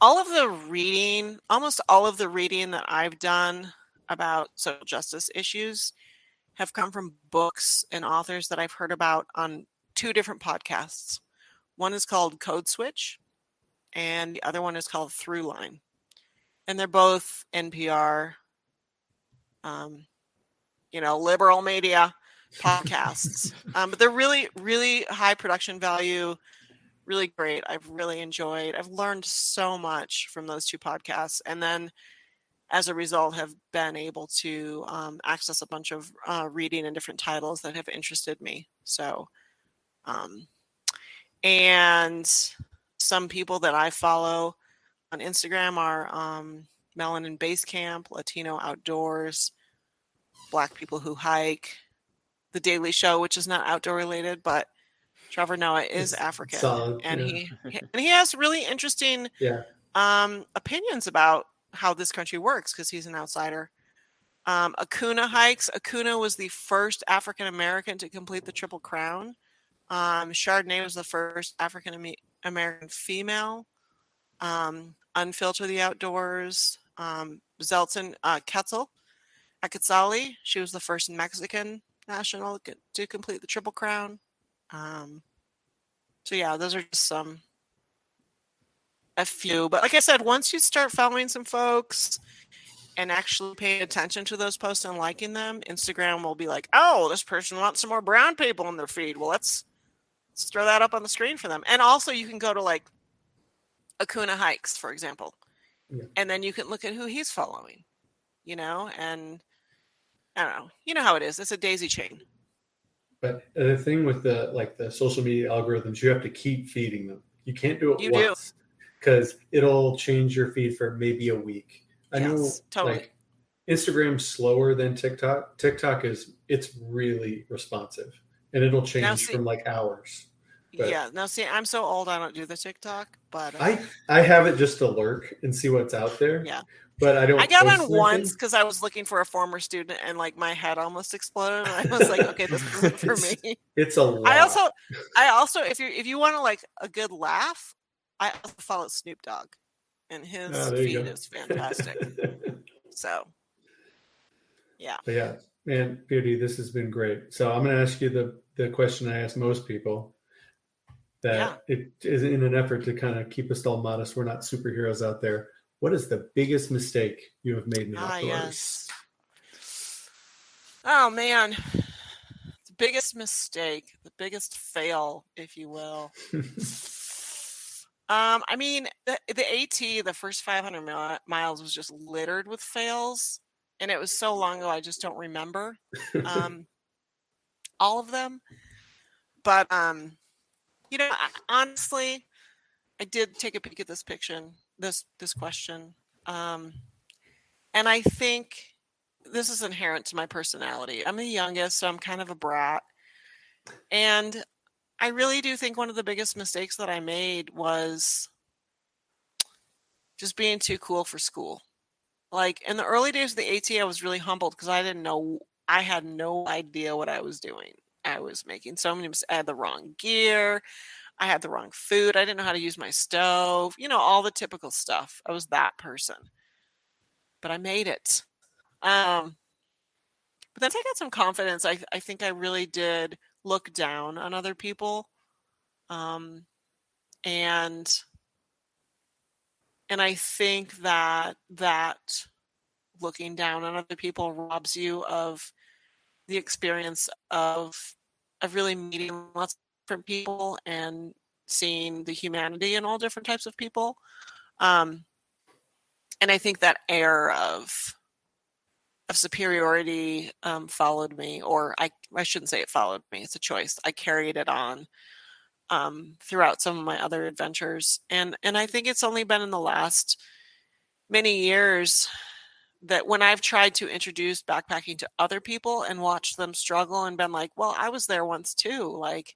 Almost all of the reading that I've done about social justice issues have come from books and authors that I've heard about on two different podcasts. One is called Code Switch, and the other one is called Throughline. And they're both NPR, liberal media podcasts. But they're really, really high production value, really great. I've learned so much from those two podcasts. And then as a result, have been able to access a bunch of reading and different titles that have interested me. So, and some people that I follow on Instagram are Melanin Base Camp, Latino Outdoors, Black People Who Hike, The Daily Show, which is not outdoor related, but Trevor Noah is It's African, solid, and yeah. he has really interesting Yeah. opinions about how this country works because he's an outsider. Acuna hikes. Acuna was the first African American to complete the Triple Crown. Chardonnay was the first African American female. Unfilter the Outdoors. Zeltsin Quetzali. She was the first Mexican national to complete the Triple Crown. So yeah, those are just a few. But like I said, once you start following some folks and actually paying attention to those posts and liking them, Instagram will be like, oh, this person wants some more brown people in their feed. Well, let's throw that up on the screen for them. And also you can go to like Acuna Hikes, for example. Yeah. And then you can look at who he's following, and I don't know. You know how it is. It's a daisy chain. But the thing with the social media algorithms, you have to keep feeding them. You can't do it You do. once because it'll change your feed for maybe a week. I know, Yes, totally. like Instagram's slower than TikTok. It's really responsive, and it'll change from like hours. But yeah. Now, see, I'm so old, I don't do the TikTok, but I have it just to lurk and see what's out there. yeah. But I don't. I got post on once because I was looking for a former student, and like my head almost exploded. And I was like, okay, this isn't for me. It's a lot. I also, if you want to like a good laugh, I also follow Snoop Dogg, and his feed is fantastic. So, yeah. But yeah, man, Beauty, this has been great. So I'm going to ask you the question I ask most people. That it is in an effort to kind of keep us all modest. We're not superheroes out there. What is the biggest mistake you have made in the outdoors? Yes. Oh man, the biggest mistake, the biggest fail, if you will. I mean, the AT, the first 500 miles was just littered with fails, and it was so long ago I just don't remember all of them. But honestly, I did take a peek at this question, and I think this is inherent to my personality. I'm the youngest, so I'm kind of a brat, and I really do think one of the biggest mistakes that I made was just being too cool for school. Like in the early days of the AT, I was really humbled because I had no idea what I was doing. I was making so many mistakes. I had the wrong gear. I had the wrong food. I didn't know how to use my stove. All the typical stuff. I was that person. But I made it. But then I got some confidence. I think I really did look down on other people. And I think that looking down on other people robs you of the experience of really meeting lots of different people and seeing the humanity in all different types of people. And I think that air of superiority followed me, or I shouldn't say it followed me. It's a choice. I carried it on throughout some of my other adventures, and I think it's only been in the last many years that when I've tried to introduce backpacking to other people and watched them struggle and been like, well, I was there once too, like,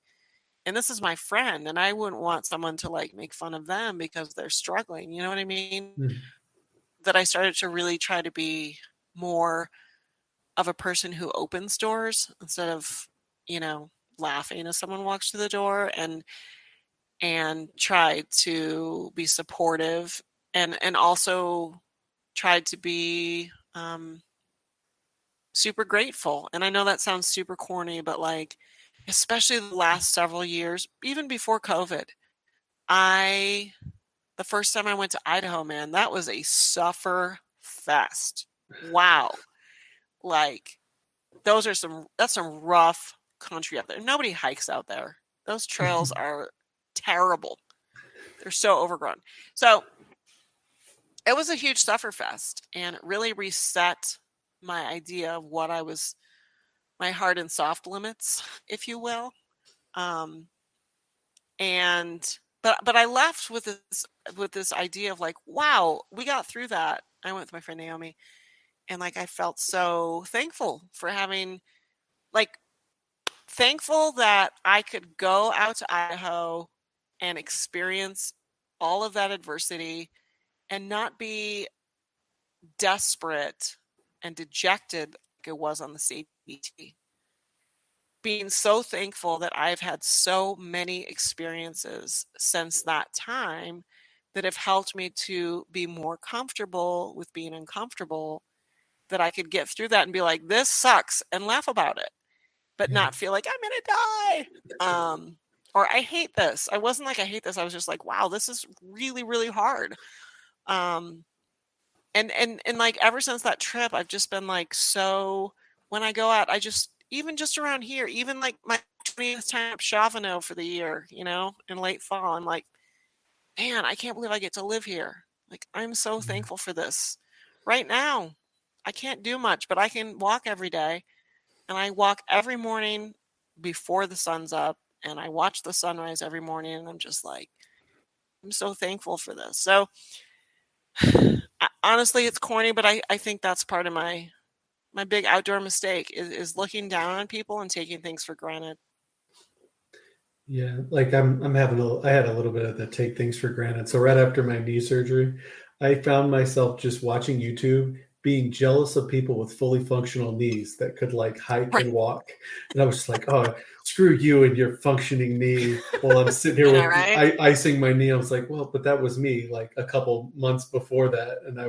and this is my friend, and I wouldn't want someone to like make fun of them because they're struggling. You know what I mean? Mm. That I started to really try to be more of a person who opens doors instead of, laughing as someone walks through the door, and try to be supportive, and also tried to be super grateful. And I know that sounds super corny, but like, especially the last several years, even before COVID, the first time I went to Idaho, man, that was a suffer fest. Wow. Like, that's some rough country out there. Nobody hikes out there. Those trails are terrible. They're so overgrown. So it was a huge sufferfest, and it really reset my idea of what my hard and soft limits, if you will. But I left with this idea of like, wow, we got through that. I went with my friend Naomi, and like I felt so thankful for having, like, thankful that I could go out to Idaho and experience all of that adversity and not be desperate and dejected like it was on the CBT. Being so thankful that I've had so many experiences since that time that have helped me to be more comfortable with being uncomfortable, that I could get through that and be like, this sucks, and laugh about it, but not feel like I'm going to die. Or I hate this. I wasn't like, I hate this. I was just like, wow, this is really, really hard. And like ever since that trip, I've just been like, so when I go out, even just around here, even like my 20th time up Chavano for the year, in late fall, I'm like, man, I can't believe I get to live here. Like, I'm so thankful for this. Right now, I can't do much, but I can walk every day, and I walk every morning before the sun's up, and I watch the sunrise every morning, and I'm just like, I'm so thankful for this. So honestly, it's corny, but I think that's part of my big outdoor mistake is looking down on people and taking things for granted. Yeah, like I had a little bit of the take things for granted. So right after my knee surgery, I found myself just watching YouTube, being jealous of people with fully functional knees that could like hike and walk. And I was just like, oh, screw you and your funcking knee. While I'm sitting here with right? icing my knee, I was like, well, but that was me like a couple months before that. And I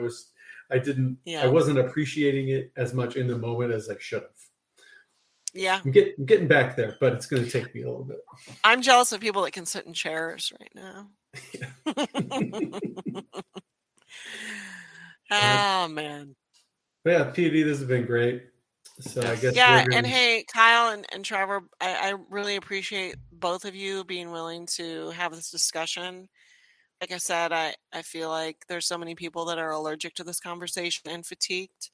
wasn't appreciating it as much in the moment as I should have. Yeah. I'm getting back there, but it's going to take me a little bit. I'm jealous of people that can sit in chairs right now. Oh, man. Yeah, PD, this has been great. So I guess and hey, Kyle and Trevor, I really appreciate both of you being willing to have this discussion. Like I said, I feel like there's so many people that are allergic to this conversation and fatigued.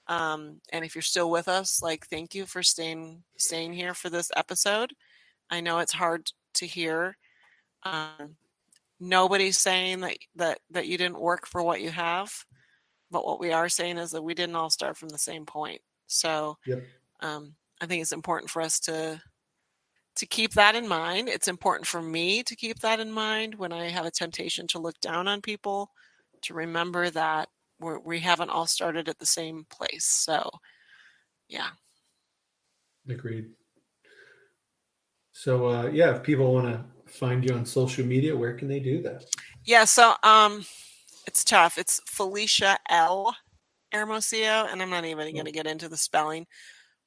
And if you're still with us, like, thank you for staying here for this episode. I know it's hard to hear. Nobody's saying that you didn't work for what you have, but what we are saying is that we didn't all start from the same point. So I think it's important for us to keep that in mind. It's important for me to keep that in mind when I have a temptation to look down on people, to remember that we haven't all started at the same place. So, yeah. Agreed. So, if people want to find you on social media, where can they do that? Yeah. So, it's tough. It's Felicia L. Hermosillo, and I'm not even going to get into the spelling.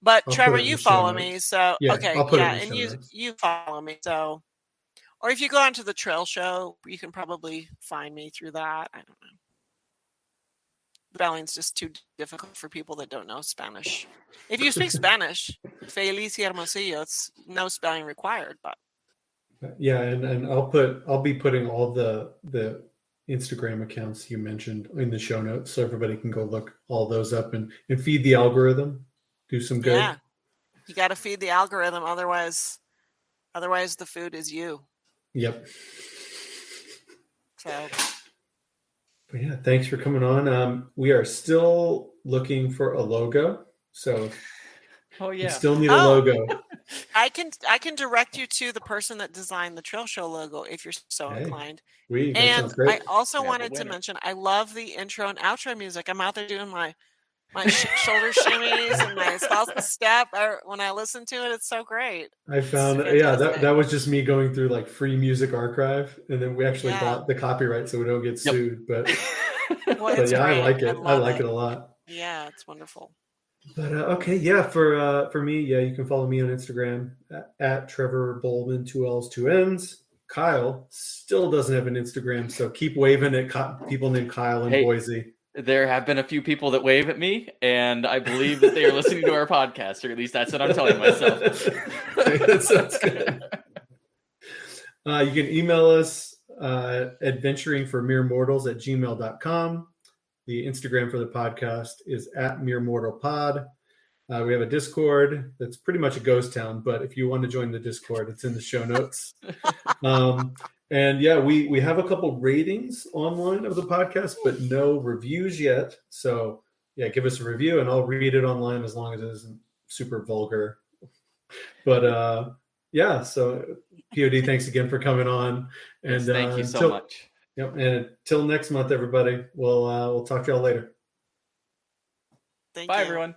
But Trevor, you follow me. So, okay. Yeah. And you follow me. So, or if you go onto the trail show, you can probably find me through that. I don't know. spelling's just too difficult for people that don't know Spanish. If you speak Spanish, Feliz y Hermosillo, it's no spelling required. But Yeah, and I'll be putting all the Instagram accounts you mentioned in the show notes, so everybody can go look all those up and feed the algorithm, do some good. Yeah, you got to feed the algorithm, otherwise the food is you. Yep. So. But yeah, thanks for coming on. We are still looking for a logo, so we still need a logo. I can direct you to the person that designed the Trail Show logo if you're so inclined. And I also wanted to mention, I love the intro and outro music. I'm out there doing my shoulder shimmies and my salsa step. When I listen to it, it's so great. I found that was just me going through like Free Music Archive, and then we actually bought the copyright so we don't get sued. But but yeah, I like it. I like it a lot. Yeah, it's wonderful. But okay, yeah, for me, yeah, you can follow me on Instagram at Trevor Bowman, 2 L's, 2 N's. Kyle still doesn't have an Instagram, so keep waving at people named Kyle in Boise. There have been a few people that wave at me, and I believe that they are listening to our podcast, or at least that's what I'm telling myself. That sounds good. You can email us adventuringformeremortals@gmail.com. The Instagram for the podcast is @meremortalpod. We have a Discord that's pretty much a ghost town, but if you want to join the Discord, it's in the show notes. And yeah, we have a couple ratings online of the podcast, but no reviews yet. So yeah, give us a review and I'll read it online as long as it isn't super vulgar. But yeah, so POD, thanks again for coming on. And thank you so much. Yep. And until next month, everybody, we'll talk to y'all later. Thank Bye, you. everyone.